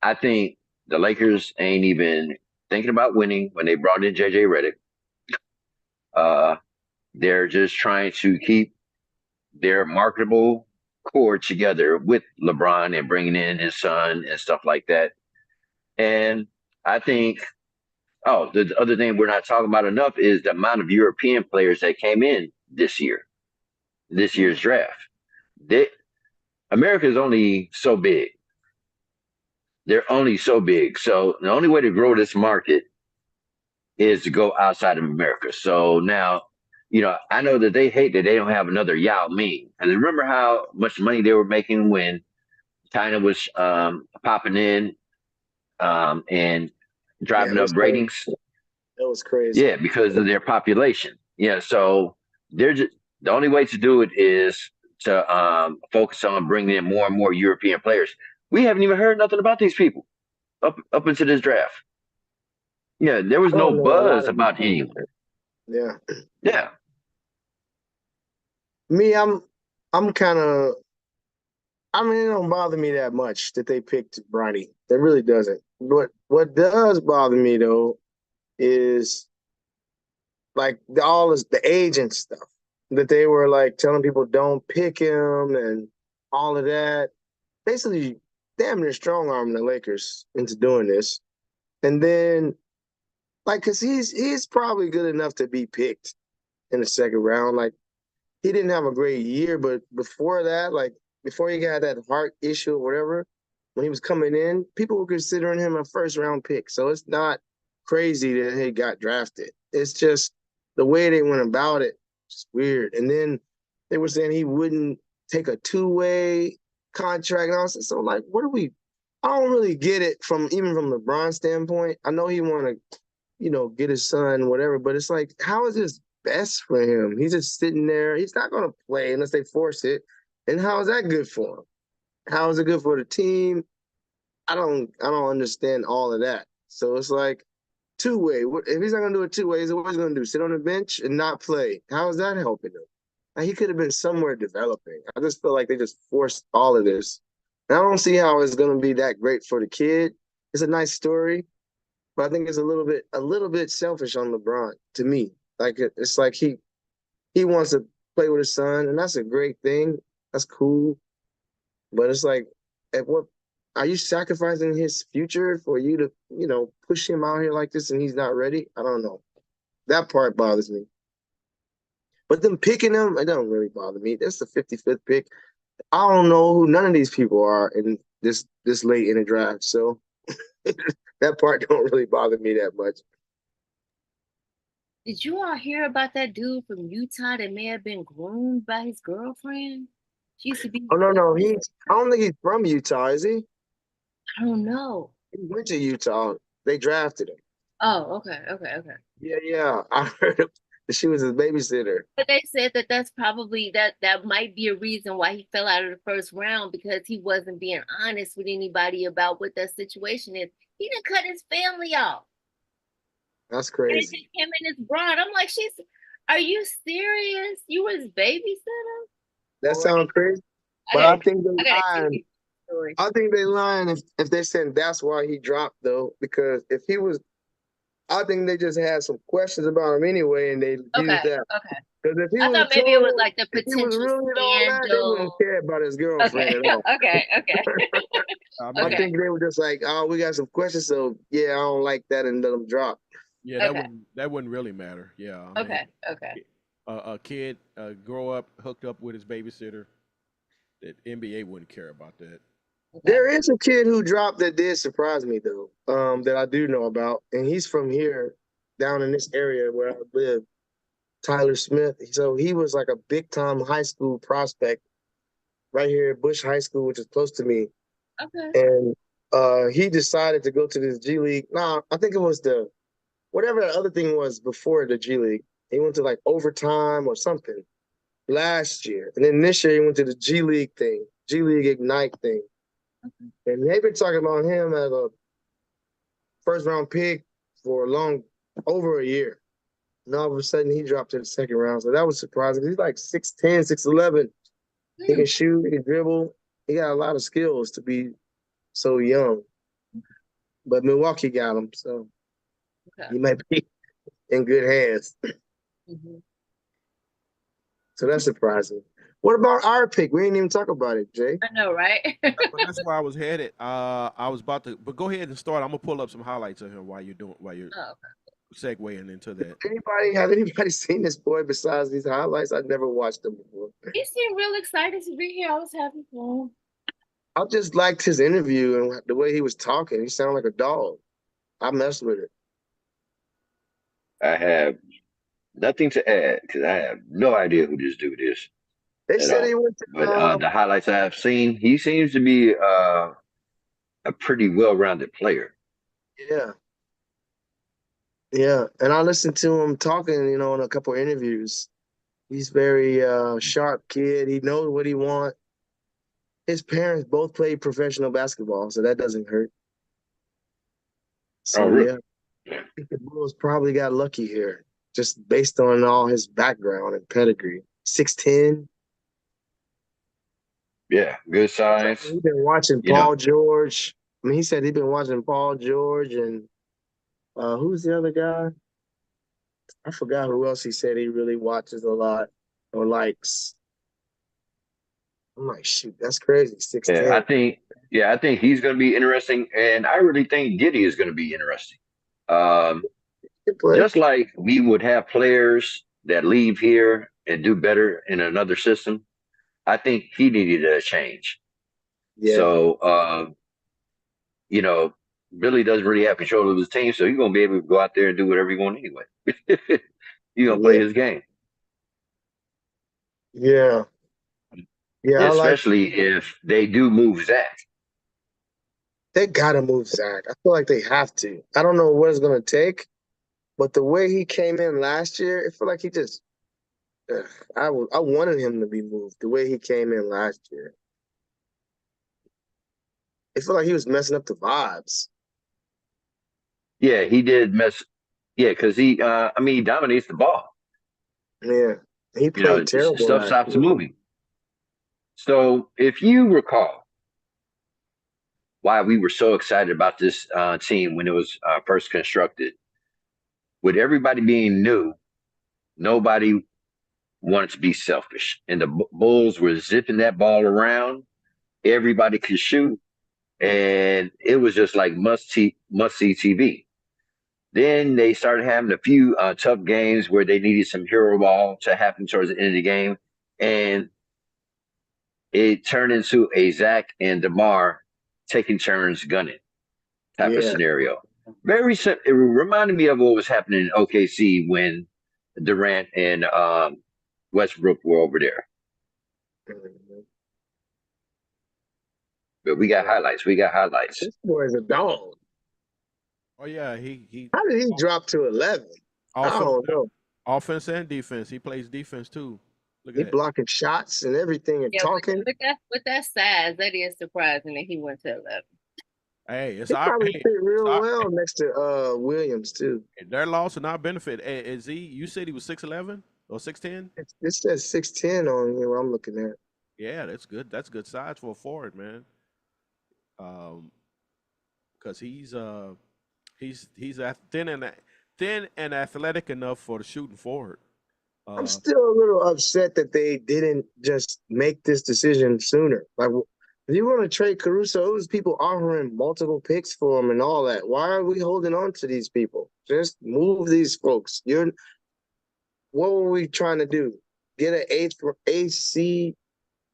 I think the Lakers ain't even thinking about winning when they brought in JJ Redick. Uh, they're just trying to keep their marketable core together with LeBron and bringing in his son and stuff like that. And I think, the other thing we're not talking about enough is the amount of European players that came in this year's draft. They, America is only so big. They're only so big. So the only way to grow this market is to go outside of America. So now, I know that they hate that they don't have another Yao Ming. And remember how much money they were making when China was popping in and Yeah, driving it up was crazy. ratings? That was crazy. Yeah, because of their population. Yeah, so they're just the only way to do it is to focus on bringing in more and more European players. We haven't even heard nothing about these people up into this draft. Yeah, there was I no don't know a lot buzz of these about anyone. people. Yeah. Yeah, Me, I'm kind of. I mean, it don't bother me that much that they picked Bronny. It really doesn't. What does bother me though is like all this the agent stuff that they were like telling people don't pick him and all of that. Basically, damn near strong arming the Lakers into doing this, and then like because he's probably good enough to be picked in the second round. Like he didn't have a great year, but before that, like before he got that heart issue or whatever, when he was coming in, people were considering him a first round pick. So it's not crazy that he got drafted. It's just the way they went about it, just weird. And then they were saying he wouldn't take a two-way contract. And I was so like, what do we? I don't really get it from even from LeBron standpoint. I know he want to, get his son, whatever, but it's like, how is this best for him? He's just sitting there. He's not going to play unless they force it. And how is that good for him? How is it good for the team? I don't understand all of that. So it's like two-way. If he's not going to do it two ways, what is he going to do? Sit on the bench and not play? How is that helping him? Like, he could have been somewhere developing. I just feel like they just forced all of this. And I don't see how it's going to be that great for the kid. It's a nice story, but I think it's a little bit selfish on LeBron to me. Like it's like he wants to play with his son, and that's a great thing. That's cool. But it's like, at what are you sacrificing his future for you to, push him out here like this and he's not ready? I don't know. That part bothers me. But them picking him, it don't really bother me. That's the 55th pick. I don't know who none of these people are in this late in the draft. So that part don't really bother me that much. Did you all hear about that dude from Utah that may have been groomed by his girlfriend? She used to be. Oh no, I don't think he's from Utah, is he? I don't know. He went to Utah. They drafted him. Oh, okay. Yeah. I heard that she was his babysitter. But they said that that's probably that might be a reason why he fell out of the first round, because he wasn't being honest with anybody about what that situation is. He didn't cut his family off. That's And it's crazy. just him and his bride. I'm like, are you serious? You were his babysitter? That sounds crazy. I But I gotta, think I they gotta lying. see the story. I think they lying if they're saying that's why he dropped though. Because if he was, I think they just had some questions about him anyway, and they used that. Okay. Because if he I was thought maybe it was true, like the if he was potential really all that, they wouldn't scandal. care about his girlfriend Okay, at all. okay. I I mean, Okay. think they were just like, oh, we got some questions, so yeah, I don't like that, and let them drop. yeah, Okay. that wouldn't really matter. Yeah, I mean, Okay. a kid grow up hooked up with his babysitter. The NBA wouldn't care about that. There is a kid who dropped that did surprise me though, that I do know about, and he's from here, down in this area where I live. Tyler Smith. So he was like a big time high school prospect right here at Bush High School, which is close to me. Okay. And he decided to go to this G League. No, I think it was whatever the other thing was before the G League. He went to like overtime or something last year. And then this year he went to the G League thing, G League Ignite thing. And they've been talking about him as a first round pick for over a year. And all of a sudden he dropped to the second round. So that was surprising. He's like 6'10, 6'11. He can shoot, he can dribble. He got a lot of skills to be so young. But Milwaukee got him, so he might be in good hands. Mhm. So that's surprising. What about our pick? We didn't even talk about it, Jay. I know, right? But that's where I was headed. I was about to, but go ahead and start. I'm gonna pull up some highlights of him while you're Oh, segueing into that. Has anybody seen this boy besides these highlights? I've never watched him before. he seemed real excited to be here. I was happy for him. I just liked his interview and the way he was talking. He sounded like a dog. I messed with it. I have nothing to add because I have no idea who this dude is They at said all. he went But to the highlights I have seen, he seems to be a pretty well-rounded player. yeah. Yeah. And I listened to him talking, in a couple of interviews. He's very sharp kid. He knows what he wants. His parents both played professional basketball, so that doesn't hurt. Oh, So really? yeah, I think the Bulls probably got lucky here, just based on all his background and pedigree. 6'10". Yeah, good size. He's been watching You know, Paul George. I mean, he said he's been watching Paul George and who's the other guy? I forgot who else he said he really watches a lot or likes. I'm like, shoot, that's crazy. yeah, 6'10". I think he's going to be interesting, and I really think Giddy is going to be interesting. Um, Good play. just like we would have players that leave here and do better in another system, I think he needed a change. Yeah. So, you know, Billy doesn't really have control of his team, so he's going to be able to go out there and do whatever he wants anyway. He's going to play Yeah. his game, Yeah. Yeah. I like especially if they do move Zach. they gotta move Zach. I feel like they have to. I don't know what it's gonna take, but the way he came in last year, I feel like he just ugh, I wanted him to be moved the way he came in last year. It felt like he was messing up the vibes. Yeah, he did mess. Yeah, because I mean, he dominates the ball. Yeah. He You know, played terrible stuff last stops year. moving. So if you recall why we were so excited about this team when it was first constructed, with everybody being new, nobody wanted to be selfish, and the Bulls were zipping that ball around, everybody could shoot, and it was just like must see TV. Then they started having a few tough games where they needed some hero ball to happen towards the end of the game, and it turned into a Zach and DeMar taking turns gunning type of Yeah. scenario. It reminded me of what was happening in OKC when Durant and Westbrook were over there. But we got highlights. We got highlights. This boy's a dog. Oh yeah, he How did he drop to 11? I offense, don't know. offense and defense. He plays defense too. Look He at that. blocking shots and everything and Yeah, talking. with that size, that is surprising that he went to 11. Hey, it's He our probably hey, fit it's real our, well next to Williams too. their loss and our benefit. Hey, is he? You said he was 6'11" or 6'10"? It says 6'10" on here. I'm looking at. Yeah, that's good. That's good size for a forward, man. Because thin and athletic enough for the shooting forward. I'm still a little upset that they didn't just make this decision sooner. Like, if you want to trade Caruso, there's people offering multiple picks for him and all that. Why are we holding on to these people? Just move these folks. What were we trying to do? Get an eighth seed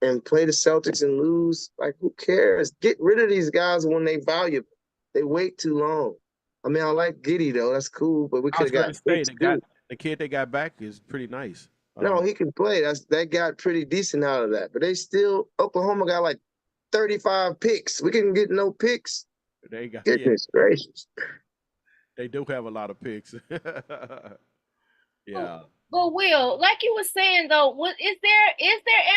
and play the Celtics and lose? Like, who cares? Get rid of these guys when they valuable. They wait too long. I mean, I like Giddy though. That's cool, but we I could was have going got to say picks too. the kid they got back is pretty nice. No, he can play. That got pretty decent out of that. But Oklahoma got like 35 picks. We couldn't get no picks. They got Goodness gracious. they do have a lot of picks. Yeah. But Will, like you were saying though, is there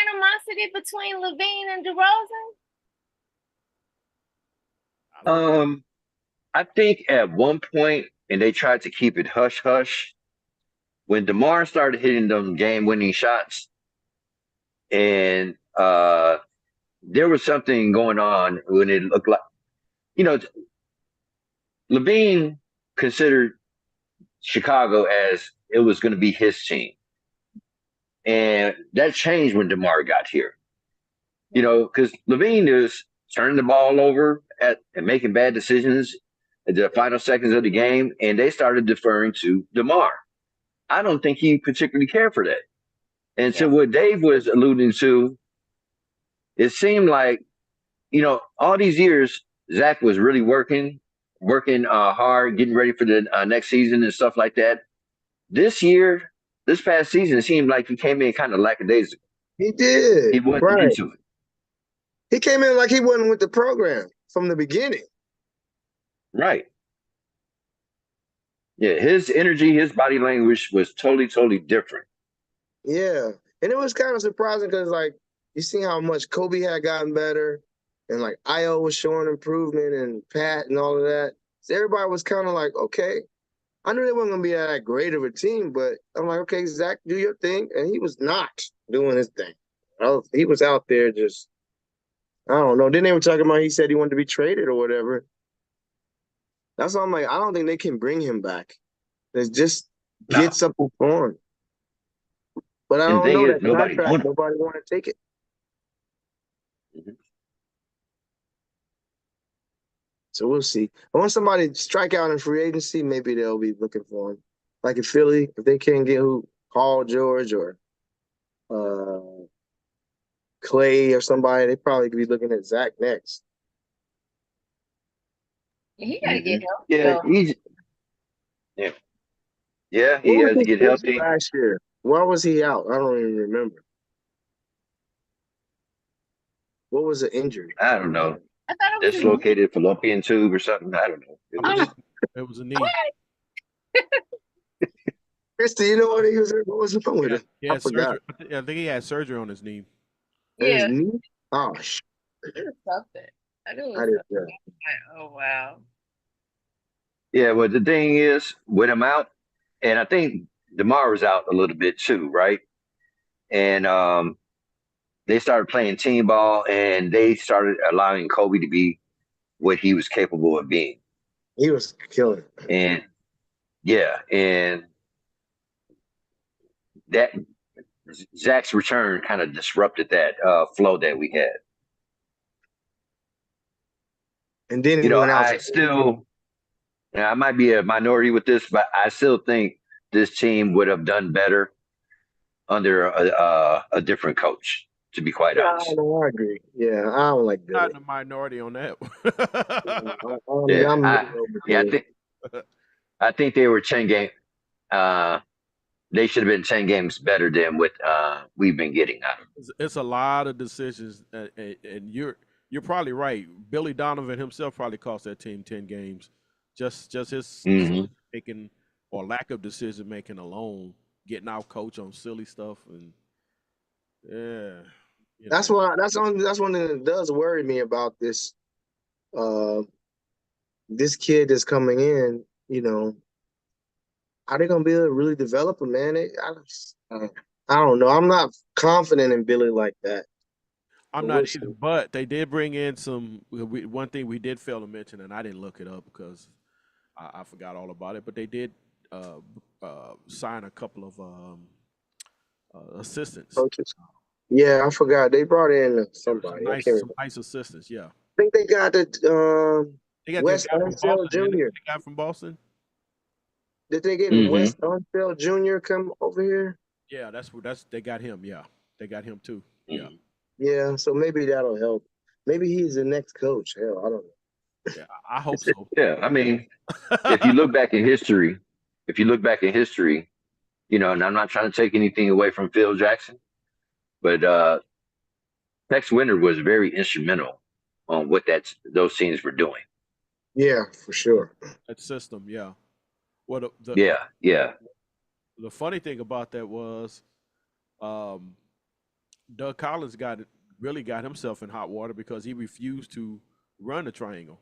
animosity between Levine and DeRozan? I think at one point, and they tried to keep it hush hush, when DeMar started hitting them game winning shots, and there was something going on when it looked like, you know, Levine considered Chicago as it was going to be his team. And that changed when DeMar got here. You know, because Levine is turning the ball over and making bad decisions at the final seconds of the game, and they started deferring to DeMar. I don't think he particularly cared for that. And so what Dave was alluding to, it seemed like, you know, all these years, Zach was really working hard, getting ready for the next season and stuff like that. This past season, it seemed like he came in kind of lackadaisical. He did. He wasn't right. into it. He came in like he wasn't with the program from the beginning. Right. Yeah, his energy, his body language was totally, totally different. Yeah. And it was kind of surprising because, like, you see how much Kobe had gotten better and, like, Io was showing improvement and Pat and all of that. So everybody was kind of like, okay. I knew they weren't going to be that great of a team, but I'm like, okay, Zach, do your thing. And he was not doing his thing. He was out there just, I don't know. Then they were talking about he said he wanted to be traded or whatever. That's why I'm like, I don't think they can bring him back. Let's just get something for him. But I don't know that contract. Nobody want to take it. Mm-hmm. So we'll see. I want somebody to strike out in free agency. Maybe they'll be looking for him. Like in Philly, if they can't get Paul George or Clay or somebody, they probably could be looking at Zach next. He got to get help. He has to get healthy. Last year, why was he out? I don't even remember. What was the injury? I don't know. I thought it was dislocated fallopian tube or something. I don't know. It was a knee. Christy, you know what was wrong with him? I forgot. I think he had surgery on his knee. Yeah. His knee? Oh, shit. Something. I knew it was something. Oh, wow. Yeah, well, the thing is, with him out, and I think DeMar was out a little bit too, right? And they started playing team ball, and they started allowing Kobe to be what he was capable of being. He was killing it. And that Zach's return kind of disrupted that flow that we had. and then You he know, went out. I might be a minority with this, but I still think this team would have done better under a different coach, to be quite Yeah, I honest. know, I agree. Yeah, I don't like Not in Billy. the minority on that. Yeah, I'm I middle with yeah, Billy. I think they were 10 game. Uh, they should have been 10 games better than what we've been getting out of It's a lot of decisions, and you're probably right. Billy Donovan himself probably cost that team 10 games. Just his them. decision making or lack of decision making alone, getting out coach on silly stuff, and yeah, you That's know. why. That's one thing that does worry me about uh, this kid that's coming in. You know, are they gonna be able to really develop him, man? I don't know. I'm not confident in Billy like that. I'm But not we'll either, see. but they did bring in some. One thing we did fail to mention, and I didn't look it up because I forgot all about it. But they did uh, sign a couple of assistants. Coaches. Yeah, I forgot. They brought in There were some somebody. I can't remember. nice assistants. Yeah, I think they got the they got the West guy from Unseld Boston, didn't they? Jr. The guy from Boston. Did they get Hmm. West Unseld Jr. come over here? Yeah, that's they got him. Yeah, they got him too. Yeah, Hmm. Yeah, so maybe that'll help. Maybe he's the next coach. Hell, I don't yeah. I hope so. Yeah, I mean, if you look back in history, if you look back in history, you know, and I'm not trying to take anything away from Phil Jackson, but Tex Winter was very instrumental on what those teams were doing. Yeah, for sure. That system. Yeah. Well, Yeah, yeah. the funny thing about that was, um, Doug Collins really got himself in hot water because he refused to run the triangle.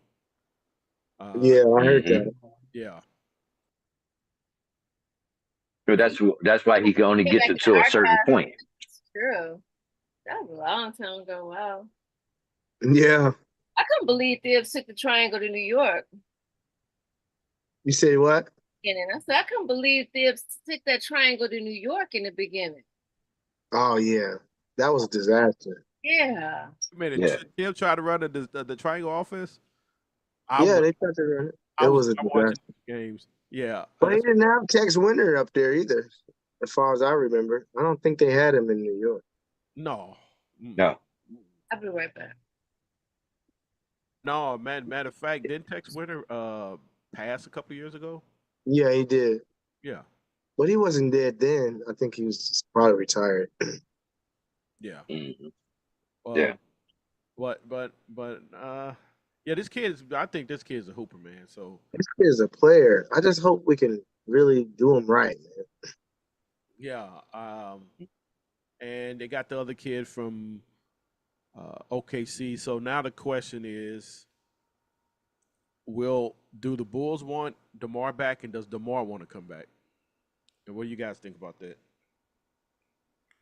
Uh, Yeah, I heard that. Hmm. yeah, So that's why he can only Get get back in to the a certain archives. point. It's true. That was a long time ago. Wow. Yeah. I couldn't believe Thibs took the triangle to New York. You say what? And I said, I couldn't believe Thibs took that triangle to New York in the beginning. Oh yeah. That was a disaster. Yeah. I mean, Yeah. Tim tried to run the triangle offense. I Yeah, was they tried to run it. I It was was a not watching disaster. these games. Yeah, But he didn't have Tex Winter up there either, as far as I remember. I don't think they had him in New York. no, mm-mm. No. I'll be right back. No. Matter of fact, didn't Tex Winter pass a couple of years ago? Yeah, he did. Yeah, But he wasn't dead then. I think he was just probably retired. yeah. Hmm. Yeah. Um, but yeah, this kid is. I think this kid's a hooper, man. So This kid is a player. I just hope we can really do him right, man. yeah, and they got the other kid from OKC. So now the question is, will do the Bulls want DeMar back, and does DeMar want to come back? And what do you guys think about that?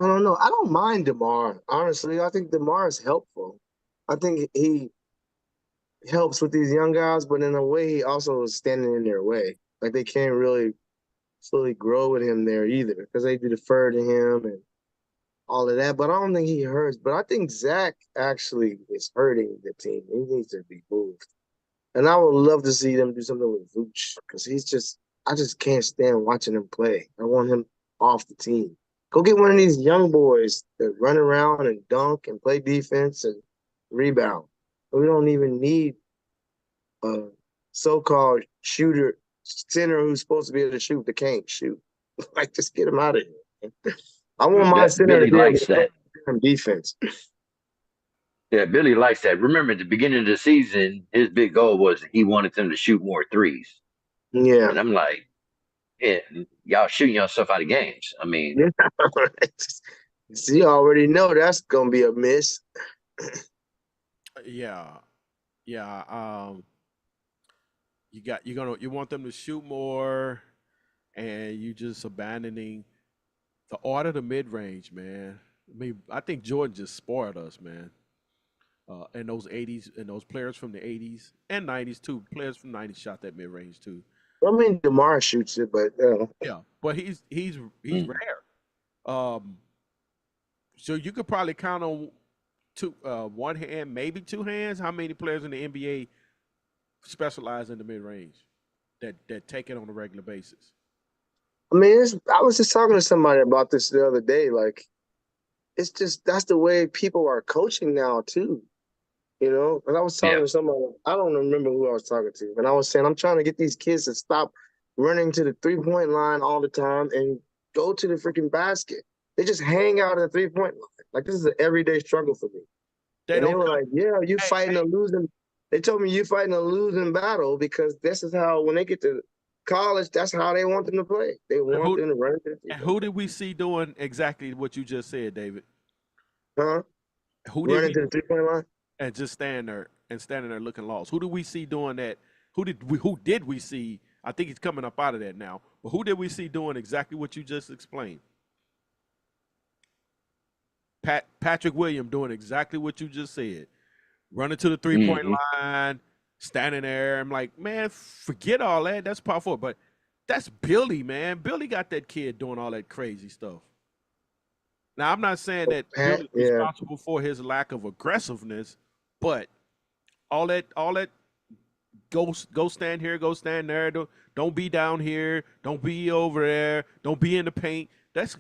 I don't know. I don't mind DeMar. Honestly, I think DeMar is helpful. I think he helps with these young guys, but in a way, he also is standing in their way. Like they can't really fully grow with him there either because they defer to him and all of that. But I don't think he hurts. But I think Zach actually is hurting the team. He needs to be moved. And I would love to see them do something with Vooch because I just can't stand watching him play. I want him off the team. Go get one of these young boys that run around and dunk and play defense and rebound. We don't even need a so-called shooter center who's supposed to be able to shoot but can't shoot. Like, just get him out of here, man. I want my That center to Billy be able likes to play that. defense. Yeah, Billy likes that. Remember at the beginning of the season, his big goal was he wanted them to shoot more threes. Yeah. And I'm like, yeah, y'all shooting yourself out of games. I mean, Yeah. See, you already know that's gonna be a miss. Yeah, yeah. You want them to shoot more, and you just abandoning the art of the mid range, man. I mean, I think Jordan just spoiled us, man. And those '80s and those players from the '80s and '90s too. Players from '90s shot that mid range too. I mean, DeMar shoots it, but Yeah, but he's mm, rare. Um, so you could probably count on one hand, maybe two hands, how many players in the NBA specialize in the mid range that take it on a regular basis? I mean, I was just talking to somebody about this the other day. Like, it's just that's the way people are coaching now too. You know, and I was talking Yeah. to somebody. I don't remember who I was talking to, and I was saying I'm trying to get these kids to stop running to the 3-point line all the time and go to the freaking basket. They just hang out at the 3-point line. Like this is an everyday struggle for me. They And they don't were come. like, "Yeah, you Hey, fighting a losing." They told me you fighting a losing battle because this is how when they get to college, that's how they want them to play. They want who them to run to the and 3-point who did we see doing exactly what you just said, David? line. Huh? Who did Running we to the 3-point line. and just standing there looking lost? Who did we see doing that? Who did we see? I think he's coming up out of that now. But who did we see doing exactly what you just explained? Patrick William doing exactly what you just said. Running to the 3-point Hmm. line, standing there. I'm like, man, forget all that. That's powerful. But that's Billy, man. Billy got that kid doing all that crazy stuff. Now, I'm not saying that Pat, Billy's yeah. responsible for his lack of aggressiveness, but all that go stand here, go stand there. Don't be down here. Don't be over there. Don't be in the paint. That's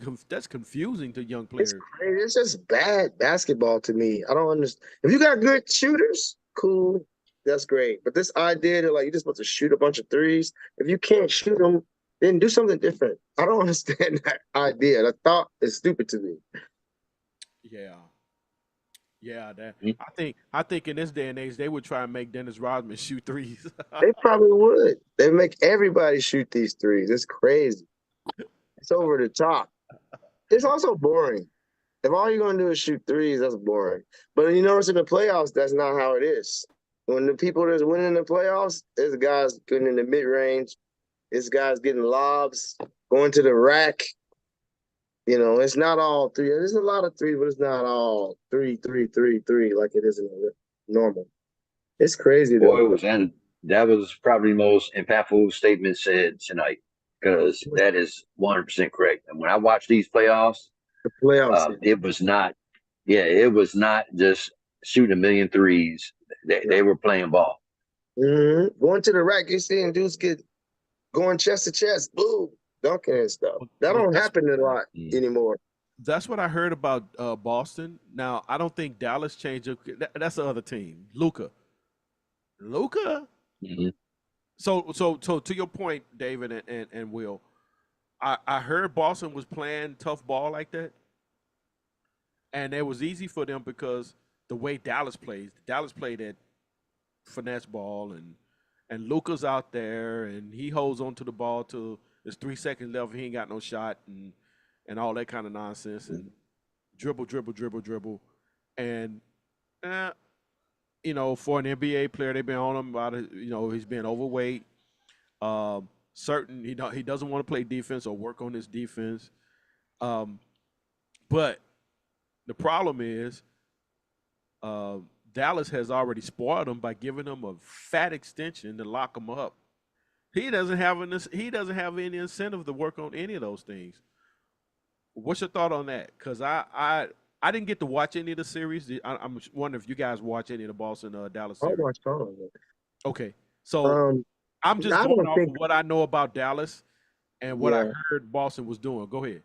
confusing to young It's players. crazy. It's just bad basketball to me. I don't understand. If you got good shooters, cool. That's great. But this idea that like you're just supposed to shoot a bunch of threes, if you can't shoot them, then do something different. I don't understand that idea. That thought is stupid to me. Yeah, yeah. I think in this day and age they would try and make Dennis Rodman shoot threes. They probably would. They make everybody shoot these threes. It's crazy. It's over the top. It's also boring. If all you're gonna do is shoot threes, that's boring. But you notice in the playoffs, that's not how it is. When the people that's winning the playoffs, there's guys getting in the mid range, there's guys getting lobs, going to the rack. You know, it's not all three. There's a lot of three, but it's not all three, three, three, three like it is in the normal. It's crazy Boy, though. it was, and that was probably the most impactful statement said tonight because that is 100% correct. And when I watch these playoffs, The playoffs. it was not, yeah, it was not just shooting a million threes. They were playing ball. Going to the rack, you're seeing dudes get going chest to chest, boom, dunking and stuff. That Well, don't happen a lot Mm. anymore. that's what I heard about Boston. Now I don't think Dallas changed. That's the other team. Luca. Mhm. So to your point, David and Will, I heard Boston was playing tough ball like that, and it was easy for them because the way Dallas plays. Dallas played that finesse ball, and Luca's out there, and he holds on to the ball till there's 3 seconds left. He ain't got no shot, and all that kind of nonsense, and dribble, dribble, dribble, dribble, and uh, for an NBA player, they've been on him about it. He's been overweight. Certain he doesn't want to play defense or work on his defense. Um, but the problem is uh, Dallas has already spoiled him by giving him a fat extension to lock him up. He doesn't have any incentive to work on any of those things. What's your thought on that? Because I didn't get to watch any of the series. I'm wondering if you guys watch any of the Boston Dallas I'll series. watch all of it. Okay, so Um, I'm just I going don't off think, of what I know about Dallas and what I yeah, heard Boston was doing. Go ahead.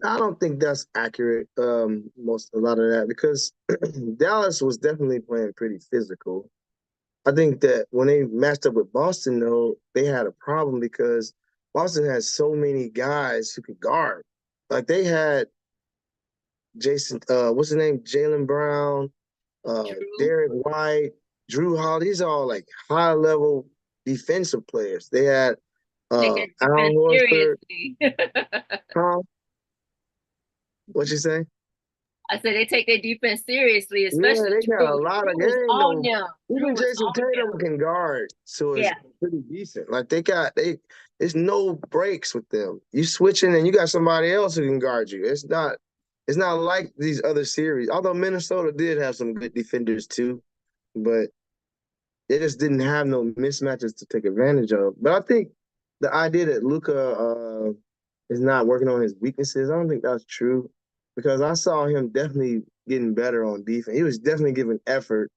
I don't think that's accurate. A lot of that because Dallas was definitely playing pretty physical. I think that when they matched up with Boston, though, they had a problem because Boston has so many guys who could guard. Like they had Jason, what's his name, Jalen Brown, True. Derek White, Drew Hall. These are all like high level defensive players. They had Take that Al defense Horford. seriously. Huh? What you say? I said they take their defense seriously, Yeah, especially they got a Drew. lot of. Drew was There ain't on no. them. Drew Even was Jason on Tatum them. can guard, so it's Yeah. pretty decent. Like they. There's no breaks with them. You switching and you got somebody else who can guard you. It's not. It's not like these other series. Although Minnesota did have some good defenders too, but they just didn't have no mismatches to take advantage of. But I think the idea that Luca is not working on his weaknesses, I don't think that's true because I saw him definitely getting better on defense. He was definitely giving effort,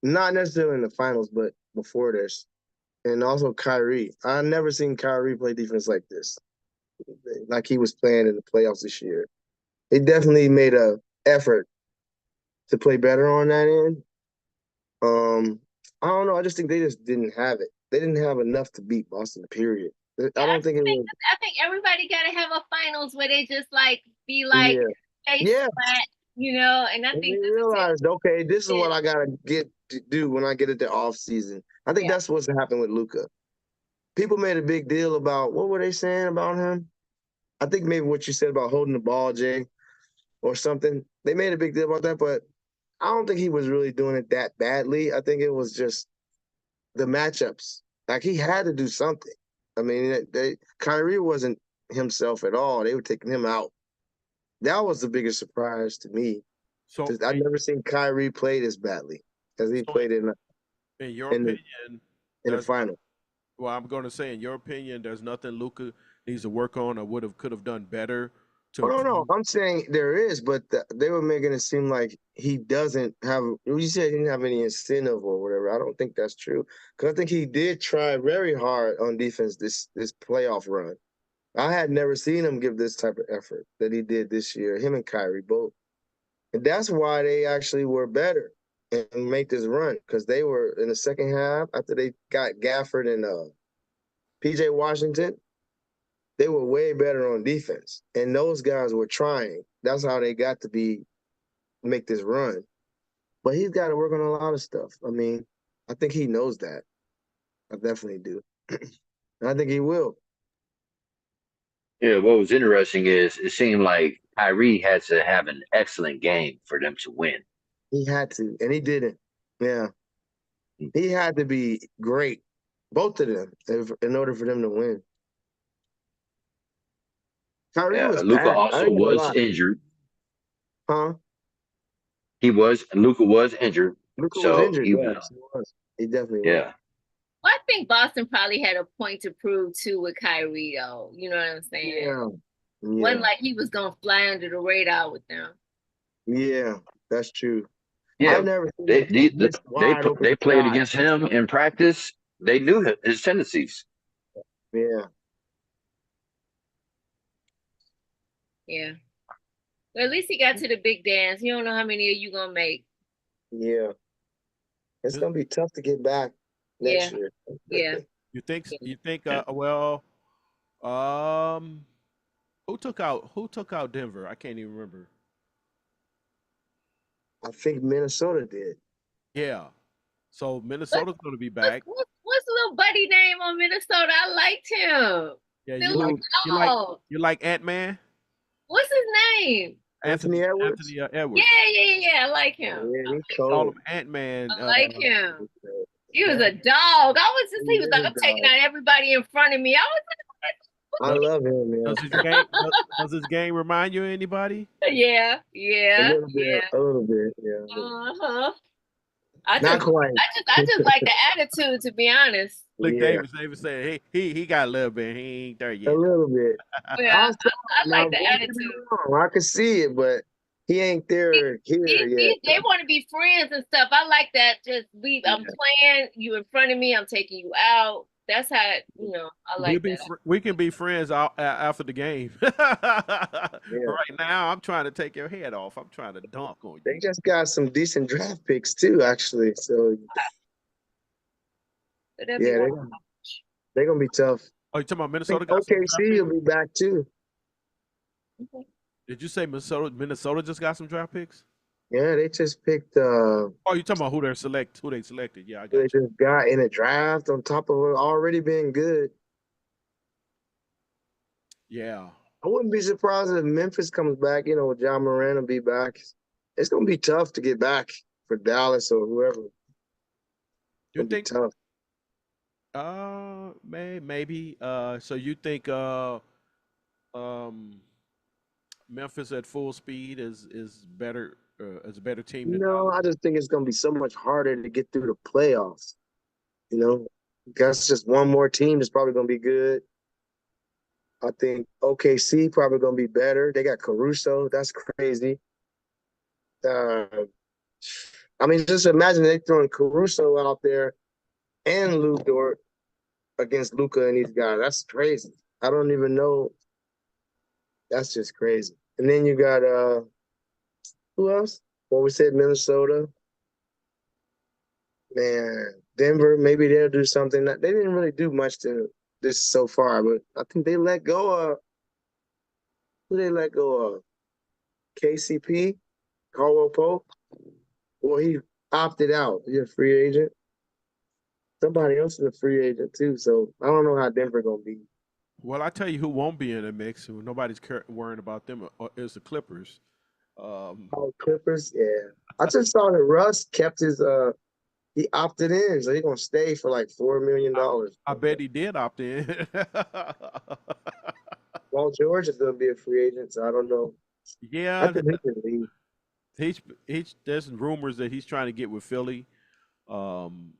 not necessarily in the finals, but before this. and also Kyrie. I never seen Kyrie play defense like this, like he was playing in the playoffs this year. He definitely made a effort to play better on that end. Um, I don't know. I just think they just didn't have it. They didn't have enough to beat Boston. Period. I I don't think it was. I think everybody got to have a finals where they just like be like Yeah, face yeah. flat, you know. And I And they think this realized, okay, this is is what I gotta get to do when I get into off season. I think yeah. that's what's happened with Luca. People made a big deal about what were they saying about him? I think maybe what you said about holding the ball, Jay, or something. They made a big deal about that, but I don't think he was really doing it that badly. I think it was just the matchups. Like he had to do something. I mean, Kyrie wasn't himself at all. They were taking him out. That was the biggest surprise to me. So, 'Cause I've never seen Kyrie play this badly as he so played in your in the opinion, in the there's final. well, I'm going to say, in your opinion, there's nothing Luca needs to work on or could have done better to Oh no, no, improve. I'm saying there is, but they were making it seem like he doesn't have. You said he didn't have any incentive or whatever. I don't think that's true because I think he did try very hard on defense this playoff run. I had never seen him give this type of effort that he did this year. Him and Kyrie both, and that's why they actually were better and make this run because they were in the second half after they got Gafford and PJ Washington. They were way better on defense, and those guys were trying. That's how they got to make this run. But he's got to work on a lot of stuff. I mean, I think he knows that. I definitely do. And I think he will. Yeah, what was interesting is it seemed like Kyrie had to have an excellent game for them to win. He had to, and he didn't. Yeah, he had to be great, both of them, in order for them to win. Kyrie Yeah, was Luca bad. I also ain't gonna was lie, injured. huh? Luca was injured, Luka was so injured. he was. Yes, he was. He definitely was. Yeah, Well, I think Boston probably had a point to prove too with Kyrie, though. You know what I'm saying? Yeah, Wasn't yeah, like he was gonna fly under the radar with them. yeah. That's true. I yeah. never seen They him they miss wide open they played shots. against him in practice. They knew his tendencies. Yeah, Yeah. Well, at least he got to the big dance. You don't know how many of you gonna make. yeah. It's This- gonna be tough to get back Yeah, next year. yeah. You think well, um who took out Denver? I can't even remember. I think Minnesota did. Yeah. So What's Minnesota's going to be back. what's little buddy name on Minnesota? I liked him. Yeah, The little dog. you like Ant-Man? What's his name? Anthony Edwards. Anthony Edwards. Yeah. I like him. Yeah, he Call cold. him Ant-Man. I like him. He was a dog. He was like, I'm taking out everybody in front of me. I was I love him, man. Does his game remind you of anybody? like, yeah. A little bit, yeah. Uh-huh. I Not just quite. I just like the attitude, to be honest. Look, Yeah, Davis said, he got a little bit. He ain't there a yet. little bit. Yeah, I saw I now, like the don't get me attitude. wrong, I can see it, but he ain't there here yet. They want to be friends and stuff. I like that. Just I'm playing you in front of me. I'm taking you out. That's how I like that. We can be friends after the game. Yeah. Right now, I'm trying to take your head off. I'm trying to dunk on They you. just got some decent draft picks too, actually. So So that'd yeah, be they're gonna be tough. Oh, you talking about I Minnesota think got some draft OKC picks? will be back too. Did you say Minnesota just got some draft picks? Yeah, they just picked Oh, you talking about who they selected? Yeah, I they got you. just got in a draft on top of it already being good. Yeah. I wouldn't be surprised if Memphis comes back, with John Moran will be back. It's gonna be tough to get back for Dallas or whoever. It's You gonna be think tough. maybe so you think um Memphis at full speed is better is a better team than No, Dallas? I just think it's gonna be so much harder to get through the playoffs. That's just one more team that's probably gonna be good. I think OKC probably gonna be better. They got Caruso. That's crazy. Uh, I mean, just imagine they throwing Caruso out there and Lou Dort. against Luca and these guys. That's crazy. I don't even know. That's just crazy. And then you got who else? Well, we said Minnesota. Man, Denver. Maybe they'll do something. They didn't really do much to this so far, but I think they let go of who they let go of. KCP, Caldwell Pope. Well, he opted out. He's a free agent. Somebody else is a free agent too. So I don't know how Denver gonna be. Well, I tell you who won't be in the mix, who nobody's worrying about them, is the Clippers. Um, Oh, Clippers, yeah. I just saw that Russ kept his he opted in, so he's gonna stay for like $4 million. I bet he did opt in. Paul George is gonna be a free agent, so I don't know. I Yeah, think he can leave. there's rumors that he's trying to get with Philly. Um,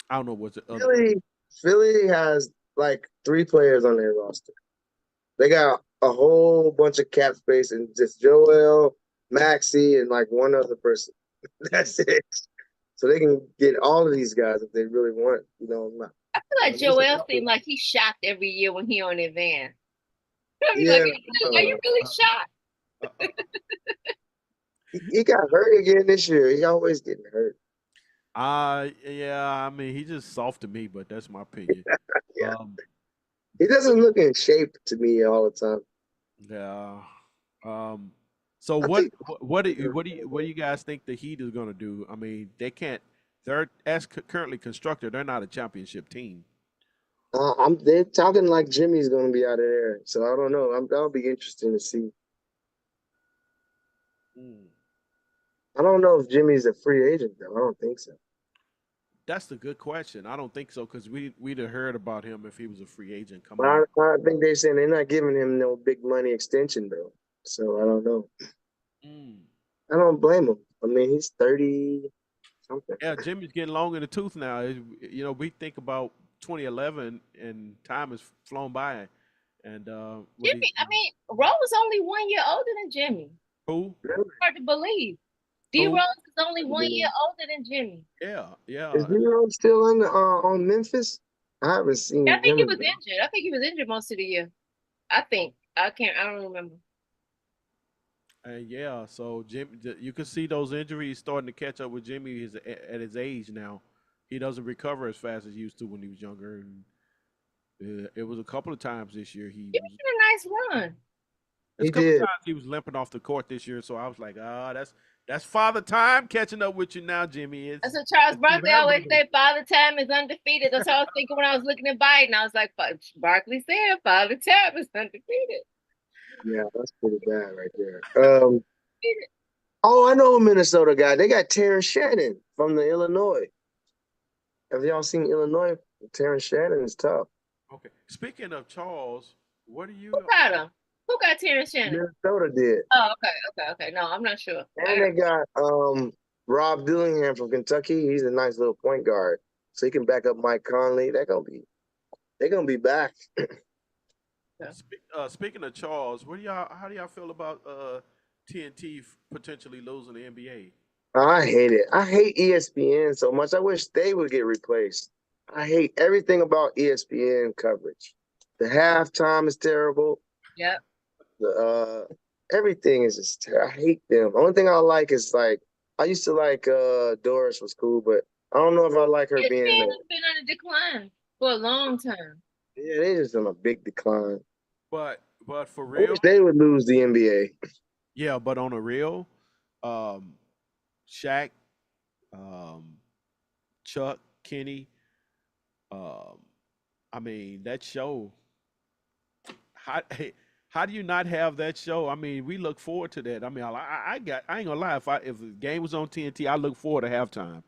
I don't know what's the other. Philly has like 3 players on their roster. They got a whole bunch of cap space and just Joel, Maxi, and like one other person. That's it. So they can get all of these guys if they really want. You know, I feel like Joel seemed like he's shocked every year when he on that van. I mean, yeah. are you really shocked? He got hurt again this year. He always getting hurt. Yeah, I mean, he's just soft to me, but that's my opinion. Yeah. Um, He doesn't look in shape to me all the time. yeah. So I what think what do you guys think the Heat is going to do? I mean, they can't. They're currently constructed. They're not a championship team. they're talking like Jimmy's gonna be out of there. So I don't know. That'll be interesting to see. Mm. I don't know if Jimmy's a free agent though. I don't think so. That's the good question. I don't think so because we'd have heard about him if he was a free agent But coming out. I think they're saying they're not giving him no big money extension though. So I don't know. Mm. I don't blame him. I mean, he's 30 something. Yeah, Jimmy's getting long in the tooth now. We think about 2011 and time has flown by, and Jimmy, I mean, Rose is only 1 year older than Jimmy. who Really? Hard to believe. D who Rose is only 1 year older than Jimmy. yeah. Is Hero still on Memphis? I haven't seen I think him he in was injured. I think he was injured most of the year. I think. I don't remember. And yeah, so you can see those injuries starting to catch up with Jimmy at his age now. He doesn't recover as fast as he used to when he was younger, and it was a couple of times this year He had a nice run. there's He a couple of did. times he was limping off the court this year. So I was like, that's father time catching up with you now, Jimmy. That's what Charles Barkley always said, Father Time is undefeated. That's what I was thinking when I was looking at Biden. I was like, Barkley said, Father Time is undefeated. Yeah, that's pretty bad right there. Oh, I know a Minnesota guy. They got Terrence Shannon from the Illinois. Have y'all seen Illinois? Terrence Shannon is tough. Okay. Speaking of Charles, what are you? Who got him? Who got Terrence Shannon? Minnesota did. Oh, okay. No, I'm not sure. And they got Rob Dillingham from Kentucky. He's a nice little point guard. So he can back up Mike Conley. They're gonna be back. Speaking of Charles, how do y'all feel about TNT potentially losing the NBA? I hate it. I hate ESPN so much. I wish they would get replaced. I hate everything about ESPN coverage. The halftime is terrible. Yep. The everything is just I hate them. Only thing I like is like I used to like Doris was cool, but I don't know if I like her ESPN being has been on a decline for a long time. yeah, they just on a big decline. But for I real, wish they would lose the NBA. yeah. But on a real, um, Shaq, um, Chuck, Kenny, um, I mean that show. How how do you not have that show? I mean, we look forward to that. I mean, I ain't gonna lie. If the game was on TNT, I look forward to halftime,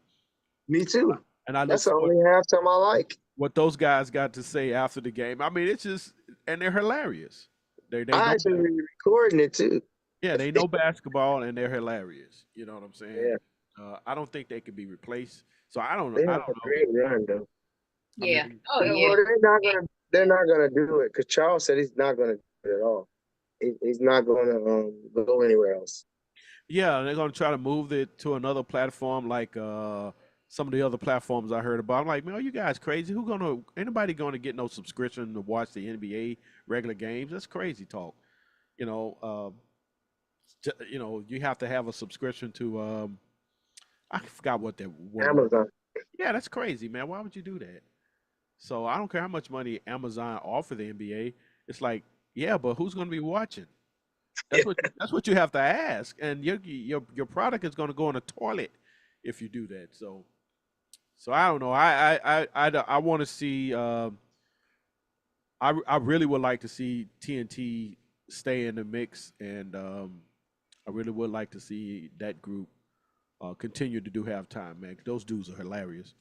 Me too. and I look That's the forward only halftime I like. what those guys got to say after the game. I mean, it's just and they're hilarious. They I know actually be recording it too. yeah they know basketball and they're hilarious. You know what I'm saying? Yeah, I don't think they can be replaced. So I don't they I have don't a know. great run though. I Yeah. mean, Oh, Yeah, yeah. well, they're not gonna do it because Charles said he's not gonna do it at all. He's not gonna go anywhere else. yeah, they're gonna try to move it to another platform like some of the other platforms I heard about. I'm like, man, are you guys crazy? Anybody gonna get no subscription to watch the NBA regular games? That's crazy talk. You know, you have to have a subscription to I forgot what it was. Amazon. Yeah, that's crazy, man. Why would you do that? So I don't care how much money Amazon offer the NBA. It's like, yeah, but who's going to be watching? That's what you have to ask, and your product is going to go in the toilet if you do that. So I don't know. I want to see. I really would like to see TNT stay in the mix, and I really would like to see that group continue to do halftime, man. Those dudes are hilarious.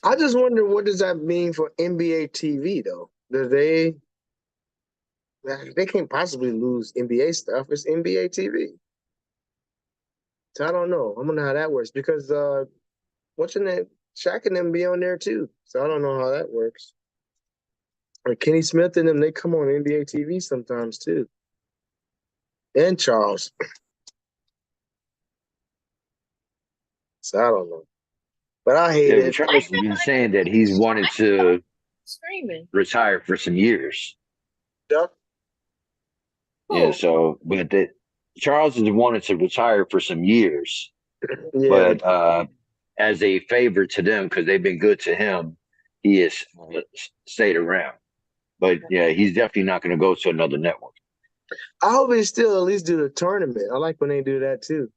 I just wonder what does that mean for NBA TV though? Do they can't possibly lose NBA stuff. It's NBA TV. So I don't know. I don't know how that works because what's your name? Shaq and them be on there too. So I don't know how that works. Or Kenny Smith and them, they come on NBA TV sometimes too. And Charles. So I don't know. But I hate Yeah, but it. Charles has been saying that he's wanted to Screaming. retire for some years. Duck. Yeah, Cool. so but that Charles has wanted to retire for some years, Yeah. but as a favor to them because they've been good to him, he has stayed around. But yeah, he's definitely not going to go to another network. I hope they still at least do the tournament. I like when they do that too.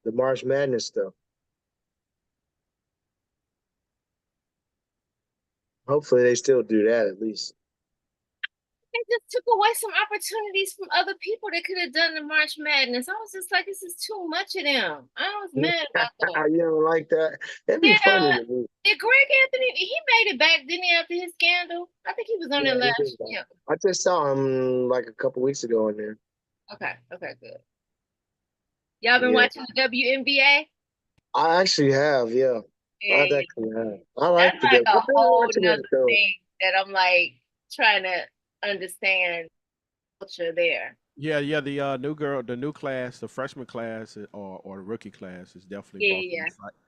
The March Madness stuff. Hopefully they still do that at least. They just took away some opportunities from other people that could have done the March Madness. I was just like, this is too much of them. I was mad about that. You don't like that? That'd be Yeah, funny to me. did Greg Anthony? He made it back, didn't he? After his scandal, I think he was on there Yeah, he last did that. year. I just saw him like a couple weeks ago in there. Okay, good. Y'all been Yeah. watching the WNBA? I actually have, yeah. I Yeah, actually have. I like that's the like game. a I've been whole watching nother it though. thing that I'm like trying to understand culture there. Yeah. The new girl, the new class, the freshman class, or the rookie class, has definitely Yeah.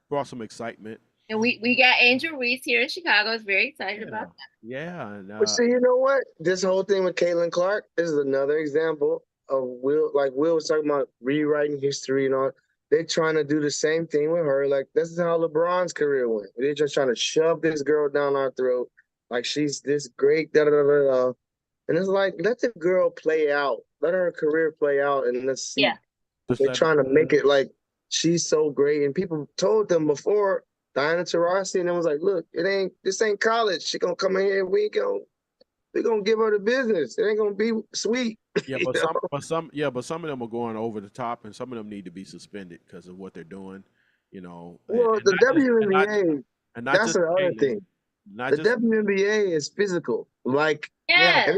brought some excitement. And we got Angel Reese here in Chicago. I was very excited about that. Yeah, and But see, you know what? This whole thing with Caitlin Clark is another example of Will. Like Will was talking about rewriting history and all. They're trying to do the same thing with her. Like this is how LeBron's career went. They're just trying to shove this girl down our throat, like she's this great. Da da da da. Da. And it's like let the girl play out. Let her career play out, and let's see. Yeah. They're trying to make it like she's so great, and people told them before Diana Taurasi, and it was like, look, this ain't college. She gonna come in here, we gonna give her the business. It ain't gonna be sweet. yeah, You but know? some of them are going over the top, and some of them need to be suspended because of what they're doing. Well, And the not just WNBA, and not that's just another Caitlyn, thing. not The just WNBA is physical. Like yeah, Yeah.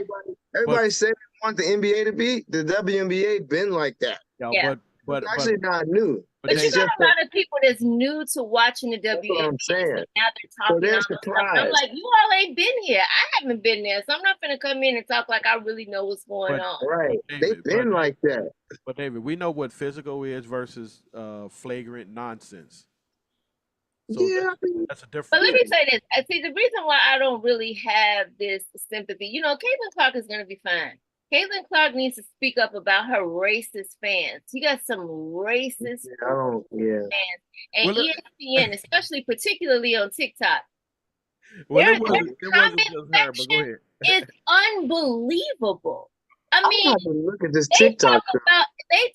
everybody said they want the NBA to be. The WNBA been like that. Yeah. but It's actually not new. but But you It's got just a lot of people that's new to watching the that's what WNBA. I'm So saying. now they're So talking they're all this stuff. And I'm surprised. like, you all ain't been here. I haven't been there. So I'm not gonna come in and talk like I really know what's going but on. Right. but They've David, but been like that. but David, we know what physical is versus flagrant nonsense. So Yeah, I mean, that's a But difference. let me say this. I see the reason why I don't really have this sympathy. Caitlin Clark is gonna be fine. Caitlin Clark needs to speak up about her racist fans. You got some racist I don't. Yeah. fans, and Well, ESPN, especially particularly on TikTok. Well, Their it wasn't comment just her, but go section ahead. is unbelievable. I I'm mean, gonna have to look at this they TikTok.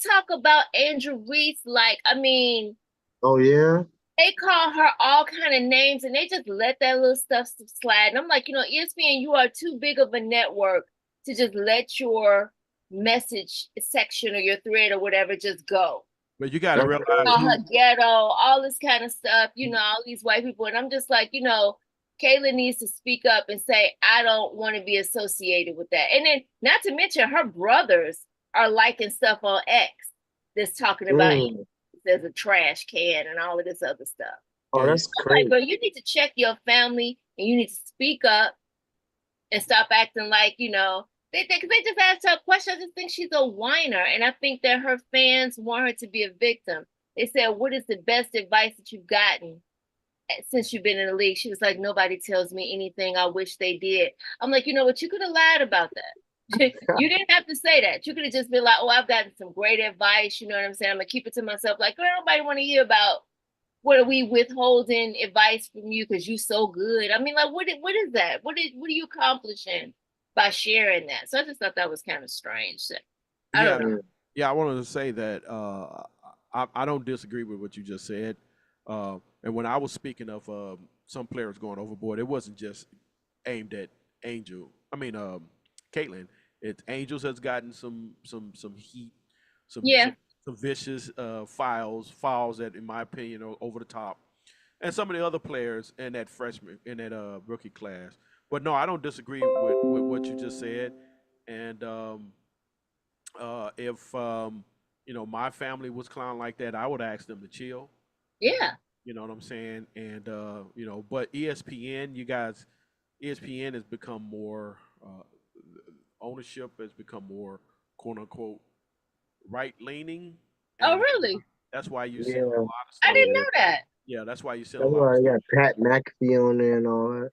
talk about Andrew Reese like, I mean, Oh yeah. they call her all kind of names and they just let that little stuff slide. And I'm like, ESPN, you are too big of a network to just let your message section or your thread or whatever just go. But you got to realize Call her ghetto, all this kind of stuff, all these white people. And I'm just like, Kayla needs to speak up and say, I don't want to be associated with that. And then, not to mention, her brothers are liking stuff on X that's talking about there's a trash can and all of this other stuff. Oh, that's I'm crazy. like, bro, you need to check your family and you need to speak up and stop acting like, they just asked her a question. I just think she's a whiner. And I think that her fans want her to be a victim. They said, "What is the best advice that you've gotten since you've been in the league?" She was like, "Nobody tells me anything. I wish they did." I'm like, you know what? You could have lied about that. You didn't have to say that. You could have just been like, "Oh, I've gotten some great advice." You know what I'm saying? I'm gonna keep it to myself. Like, oh, nobody want to hear about what are we withholding advice from you because you so good. I mean, like, what is that? What are you accomplishing by sharing that? So I just thought that was kind of strange. So, I don't Yeah, know. yeah. I wanted to say that I don't disagree with what you just said. And when I was speaking of some players going overboard, it wasn't just aimed at Angel. I mean, Caitlin. It Angels has gotten some heat, some Yeah. some, some vicious fouls that, in my opinion, are over the top, and some of the other players in that freshman in that rookie class. But no, I don't disagree with what you just said. And if my family was clown like that, I would ask them to chill. Yeah. You know what I'm saying? And but ESPN, you guys, ESPN has become more ownership has become more quote unquote right leaning, Oh, and really? that's why you're seeing a Yeah, lot of I stuff. didn't yeah. know that. Yeah, that's why you're seeing a That's lot of why I stuff. got Pat McAfee on there and all that.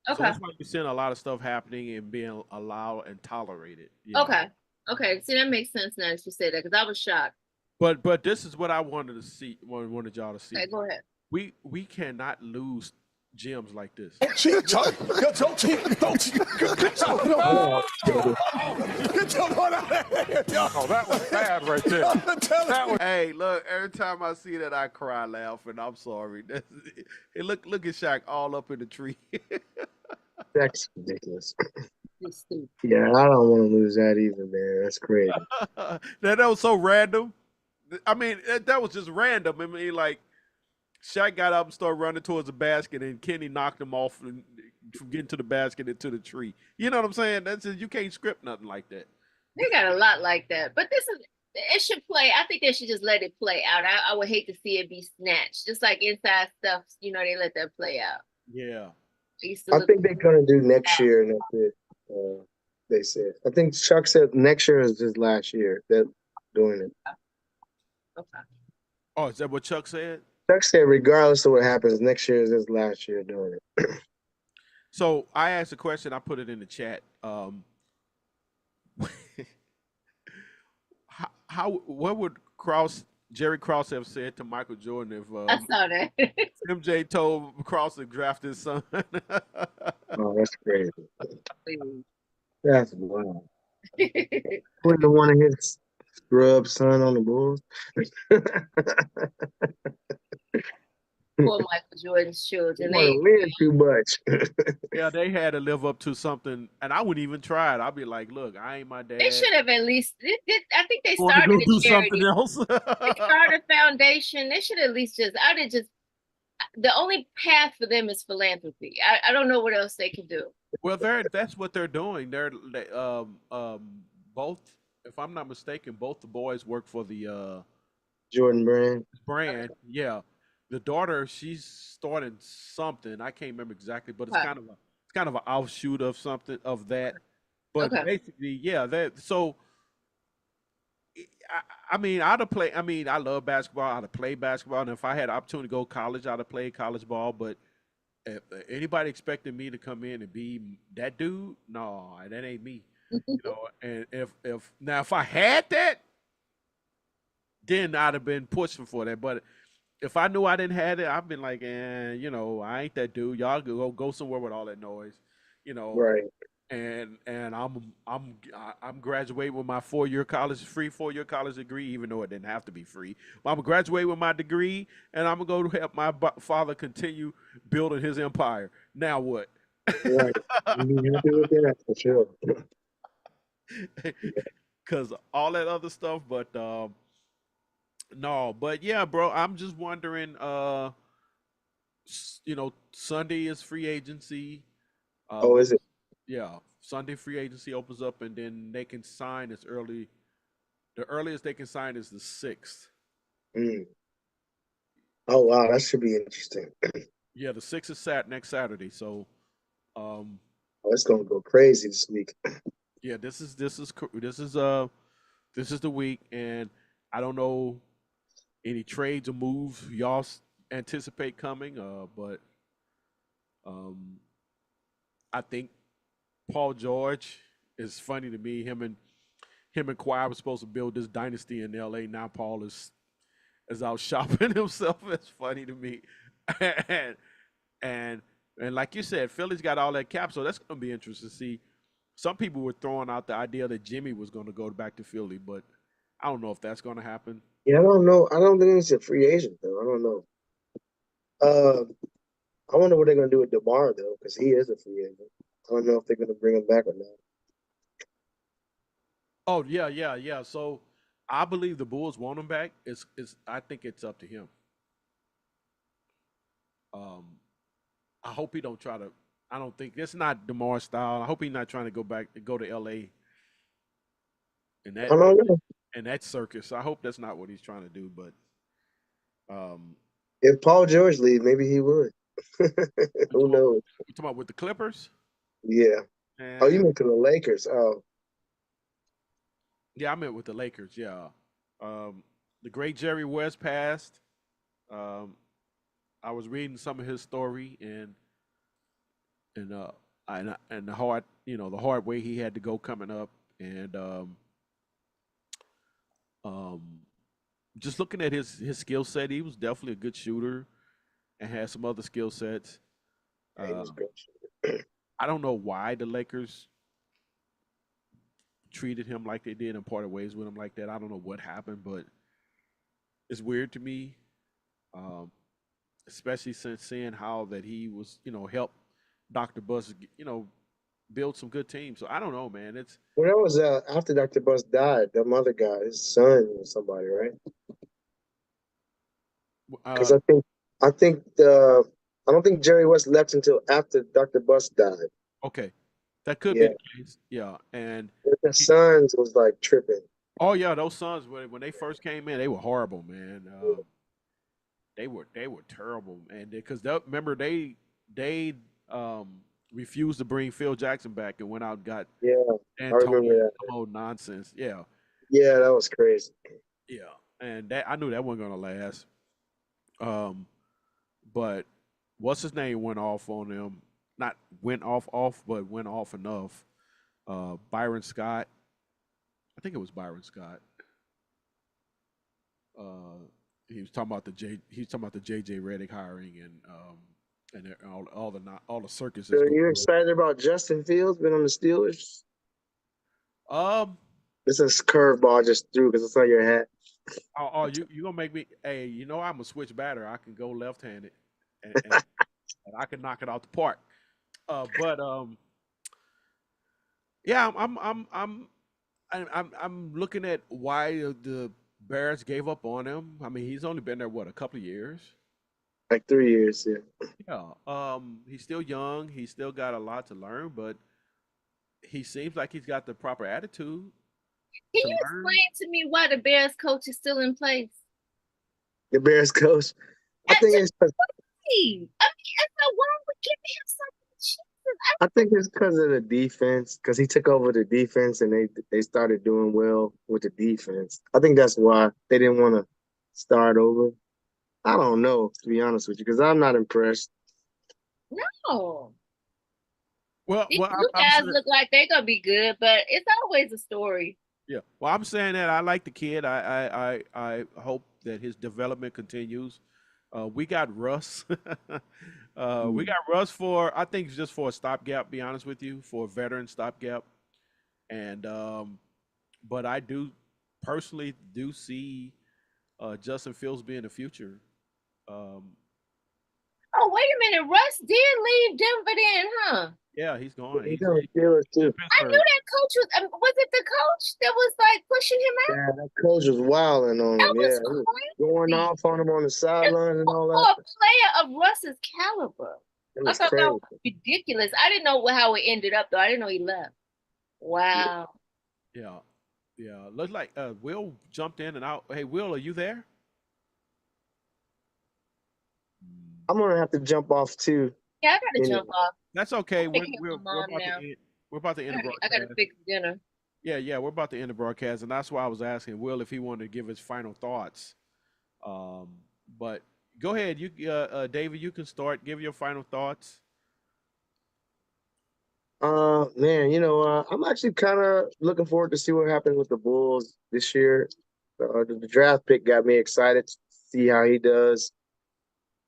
So Okay. that's why you're seeing a lot of stuff happening and being allowed and tolerated. Yeah. Okay. Okay. See, that makes sense now that you said that because I was shocked. But this is what I wanted to see. Wanted y'all to Okay, see. go ahead. We cannot lose gems like this. Cheat, Chuck. Don't cheat. Don't cheat. Get your Oh, baby. Get your butt out of here, y'all. Oh, that was bad right there. I'm telling you. Hey, look! Every time I see that, I cry laughing. I'm sorry. Hey, look at Shaq all up in the tree. That's ridiculous. You stupid. Yeah, I don't want to lose that either, man. That's crazy. that was so random. I mean, that was just random. I mean, like Shaq got up and started running towards the basket, and Kenny knocked him off from getting to the basket into the tree. You know what I'm saying? That's just, you can't script nothing like that. They got a lot like that. But this is it should play. I think they should just let it play out. I would hate to see it be snatched. Just like inside stuff, they let that play out. Yeah. I used to I look think they're gonna do next year, and that's it. They said. I think Chuck said next year is his last year. They're doing it. okay. Oh, is that what Chuck said? Chuck said, regardless of what happens, next year is his last year doing it. So I asked a question. I put it in the chat. How what would Jerry Cross have said to Michael Jordan I if saw that. MJ told Cross to draft his son? Oh, that's crazy. That's wild. Putting one of his scrub son on the Bulls. Poor Michael Jordan's He children. want to win too much. Yeah, they had to live up to something, and I wouldn't even try it. I'd be like, "Look, I ain't my They dad. should have at least. I think they Want to started go a do something charity. else?" They started a foundation. They should at least just. I'd have just. The only path for them is philanthropy. I don't know what else they can do. Well, that's what they're doing. Both, if I'm not mistaken, both the boys work for the Jordan Brand. brand. Yeah, the daughter, she's starting something. I can't remember exactly, but Okay. it's kind of an offshoot of something of that. But Okay. basically, yeah, that so. I mean, I'd have played. I mean, I love basketball. I'd have played basketball, and if I had the opportunity to go to college, I'd have played college ball. But if anybody expecting me to come in and be that dude, no, that ain't me. And if now if I had that, then I'd have been pushing for that. But if I knew I didn't have it, I've been like, I ain't that dude. Y'all go somewhere with all that noise, you know. Right. And I'm graduating with my 4-year college free 4-year college degree, even though it didn't have to be free. But I'm gonna graduate with my degree, and I'm gonna go to help my father continue building his empire. Now what? Right. You be happy with that for sure. Because all that other stuff, but no, but yeah, bro, I'm just wondering. Sunday is free agency. Oh, is it? Yeah, Sunday free agency opens up, and then they can sign as early. The earliest they can sign is the 6th. Mm. Oh, wow. That should be interesting. Yeah, the 6th is next Saturday. So, um, Oh, it's going to go crazy this week. yeah, this is the week, and I don't know any trades or moves y'all anticipate coming. But um, I think Paul George is funny to me. Him and Kawhi was supposed to build this dynasty in L.A. Now Paul is out shopping himself. It's funny to me, and and and like you said, Philly's got all that cap, so that's going to be interesting to see. Some people were throwing out the idea that Jimmy was going to go back to Philly, but I don't know if that's going to happen. Yeah, I don't know. I don't think he's a free agent though. I don't know. Uh, I wonder what they're gonna do with DeMar though, because he is a free agent. I don't know if they're gonna bring him back or not. Oh yeah, yeah, yeah. So I believe the Bulls want him back. It's I think it's up to him. Um, I hope he don't try to. I don't think it's not Demar style. I hope he's not trying to go to L.A. in I that don't know. in that circus. I hope that's not what he's trying to do. But um, If Paul George leave, maybe he would. you Who talking about, knows? you talking about with the Clippers? Yeah. Oh, you And meant to the Lakers? Oh, yeah, I meant with the Lakers. Yeah, um, the great Jerry West passed. Um, I was reading some of his story and and the hard the hard way he had to go coming up and um, just looking at his skill set, he was definitely a good shooter and had some other skill sets. yeah, he was Um, good. I don't know why the Lakers treated him like they did and parted ways with him like that. I don't know what happened, but it's weird to me, um, especially since seeing how that he was, helped Dr. Buss, build some good teams. So I don't know, man. It's Well, that was after Dr. Bus died. The mother guy, his son or somebody, right? Because uh, I don't think Jerry West left until after Dr. Bus died. okay, that could be Yeah, the case. Yeah, and the he, sons was like tripping. oh yeah, those Suns when they first came in, they were horrible, man. They were terrible, man. Because remember they um, refused to bring Phil Jackson back and went out and got Yeah, I remember D'Antoni, that. some old nonsense. Yeah, Yeah, that was crazy. yeah, and that I knew that wasn't gonna last. Um, but what's his name went off on them? Not went off, but went off enough. Byron Scott, I think it was Byron Scott. Uh, he was talking about He was talking about the JJ Redick hiring and all the circus So that's going you on. excited about Justin Fields being on the Steelers? Um, This is a curveball just threw because it's on your hat. you gonna make me? Hey, I'm a switch batter. I can go left-handed, and I can knock it out the park. But yeah, I'm looking at why the Bears gave up on him. I mean, he's only been there what a couple of years. Like 3 years, yeah. Yeah. He's still young. He's still got a lot to learn, but he seems like he's got the proper attitude Can to you learn. explain to me why the Bears coach is still in place? The Bears coach. I That's think just it's 'cause- crazy. I mean, it's no wrong with giving him something. Jesus, I think it's because of the defense. Because he took over the defense and they started doing well with the defense. I think that's why they didn't want to start over. I don't know, to be honest with you, because I'm not impressed. no. Well, These well, new I'm guys saying, look like they're gonna be good, but it's always a story. yeah. Well, I'm saying that I like the kid. I hope that his development continues. We got Russ. We got Russ for I think just for a stopgap. Be honest with you, for a veteran stopgap, and but I do personally do see Justin Fields being the future. Um, Oh, wait a minute. Russ did leave Denver then, huh? yeah, he's gone. He's He's on the Steelers in too. I knew Pittsburgh. that coach was it the coach that was like pushing him out? Yeah, that coach was wilding on That him. was Yeah, he was going crazy. off on him on the Just sidelines and all for that. a player of Russ's caliber. It I was thought that crazy. was ridiculous. I didn't know how it ended up though. I didn't know he left. Wow. Yeah, yeah. Looks like Will jumped in and out. Hey, Will, are you there? I'm gonna have to jump off too. Yeah, I gotta Anyway, jump off. That's okay. I'm picking up my We're mom about to now. end. We're about to end the I gotta broadcast. fix dinner. Yeah, yeah. We're about to end the broadcast, and that's why I was asking Will if he wanted to give his final thoughts Um, but go ahead, David, you can start. Give your final thoughts. Man, I'm actually kind of looking forward to see what happens with the Bulls this year. The draft pick got me excited to see how he does.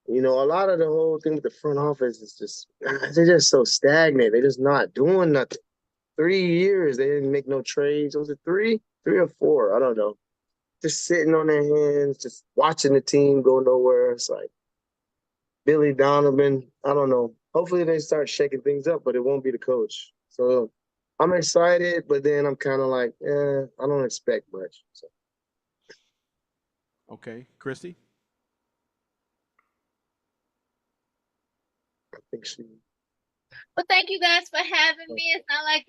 A lot of the whole thing with the front office is just they're just so stagnant. They're just not doing nothing. 3 years they didn't make no trades. Was it three or four? I don't know. Just sitting on their hands, just watching the team go nowhere. It's like Billy Donovan. I don't know. Hopefully they start shaking things up, but it won't be the coach. So I'm excited, but then I'm kind of like, I don't expect much. So Okay, Christy. I think she. Well, thank you guys for having me. It's not like,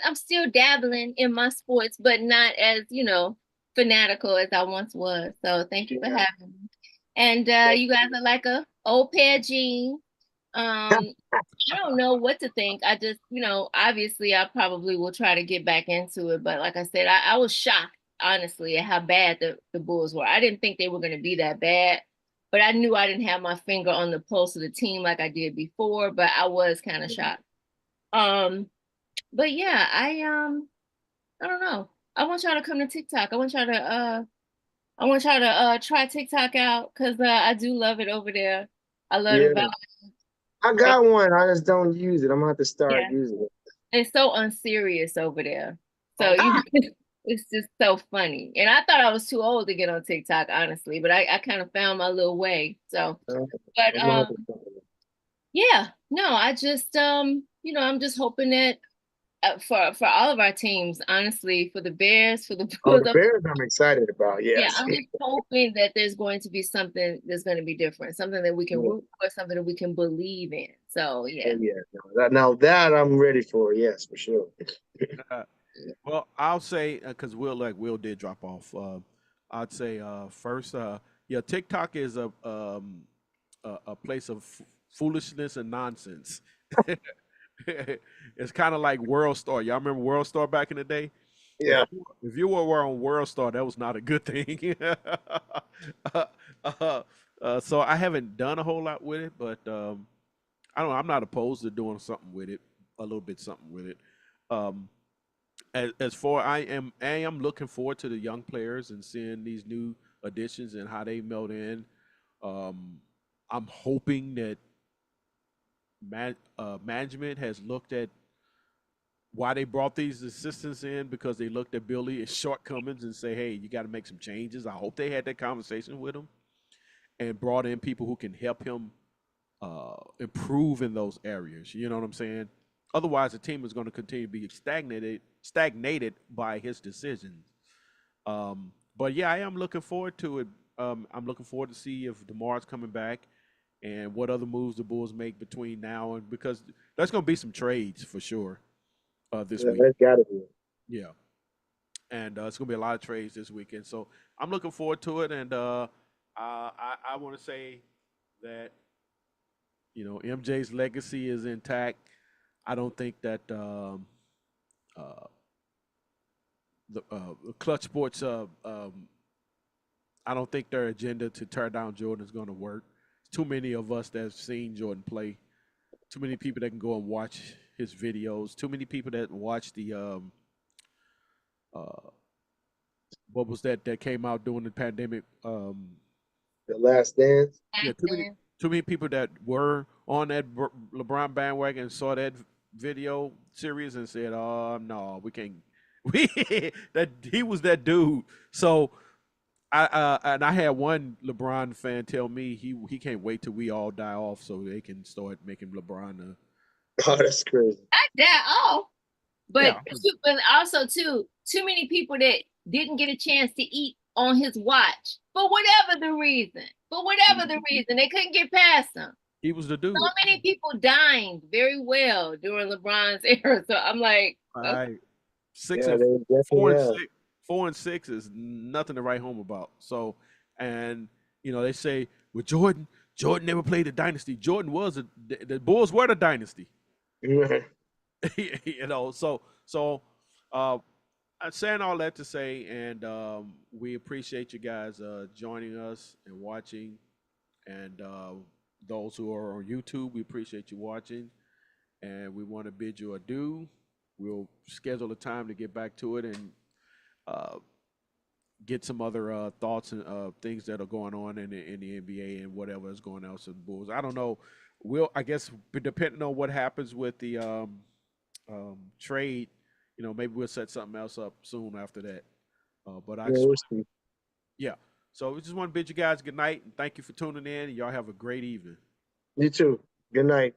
I'm still dabbling in my sports, but not as, fanatical as I once was. So thank you for Yeah. having me. And you guys are like a old pair of jeans. I don't know what to think. I just, obviously I probably will try to get back into it. But like I said, I was shocked, honestly, at how bad the Bulls were. I didn't think they were going to be that bad, but I knew I didn't have my finger on the pulse of the team like I did before, but I was kind of shocked. Um, but yeah, I don't know. I want y'all to come to TikTok. I want y'all to try TikTok out because I do love it over there. I love the Yeah. vibe. I got one. I just don't use it. I'm gonna have to start Yeah. using it. It's so unserious over there. So Oh, it's just so funny. And I thought I was too old to get on TikTok, honestly, but I kind of found my little way. So, but I'm gonna have to start it. yeah, no, I just I'm just hoping that for all of our teams, honestly, for the Bears, for the Oh, Bulls, the Bears I'm excited about. yeah, Yes. I'm just hoping that there's going to be something that's going to be different, something that we can Yeah. root for, something that we can believe in. So Oh yeah. yeah. Now that I'm ready for. Yes, for sure. uh, well, I'll say because Will did drop off. I'd say first, yeah, TikTok is a place of foolishness and nonsense. It's kind of like World Star. Y'all remember World Star back in the day? If Yeah. if you were on World Star, that was not a good thing. uh, uh, so I haven't done a whole lot with it, but I don't know. I'm not opposed to doing something with it, a little bit something with it. Um, as for I am looking forward to the young players and seeing these new additions and how they meld in. Um, I'm hoping that management has looked at why they brought these assistants in because they looked at Billy's shortcomings and say, hey, you got to make some changes. I hope they had that conversation with him and brought in people who can help him improve in those areas. You know what I'm saying? Otherwise, the team is going to continue to be stagnated by his decisions. But yeah, I am looking forward to it. I'm looking forward to see if DeMar's coming back and what other moves the Bulls make between now and because there's going to be some trades for sure this Yeah, week. that's gotta be. Yeah, and it's going to be a lot of trades this weekend. So I'm looking forward to it, and I want to say that MJ's legacy is intact. I don't think that uh, the Clutch Sports I don't think their agenda to tear down Jordan is going to work. Too many of us that have seen Jordan play. Too many people that can go and watch his videos. Too many people that watch the uh, what was that came out during the pandemic? The Last Dance. Yeah, too many people that were on that LeBron bandwagon and saw that video series and said, "Oh no, we can't." We that he was that dude. So I had one LeBron fan tell me he can't wait till we all die off so they can start making LeBron a Oh, that's crazy. Not that all. But yeah. but also too many people that didn't get a chance to eat on his watch for whatever the reason. For whatever the reason, they couldn't get past him. He was the So dude. many people dined very well during LeBron's era. So I'm like, All okay. right, six Yeah, and they four definitely and have. six, 4-6 is nothing to write home about. So, and they say with Jordan never played a dynasty. Jordan was the Bulls were the dynasty. Mhm. So uh, I'm saying all that to say, and we appreciate you guys joining us and watching, and those who are on YouTube, we appreciate you watching, and we want to bid you adieu. We'll schedule a time to get back to it and uh, get some other thoughts and things that are going on in the NBA and whatever is going on with the Bulls. I don't know. I guess depending on what happens with the trade, maybe we'll set something else up soon after that. But I Yeah, just, we'll see. yeah. So we just want to bid you guys good night and thank you for tuning in. And y'all have a great evening. You too. Good night.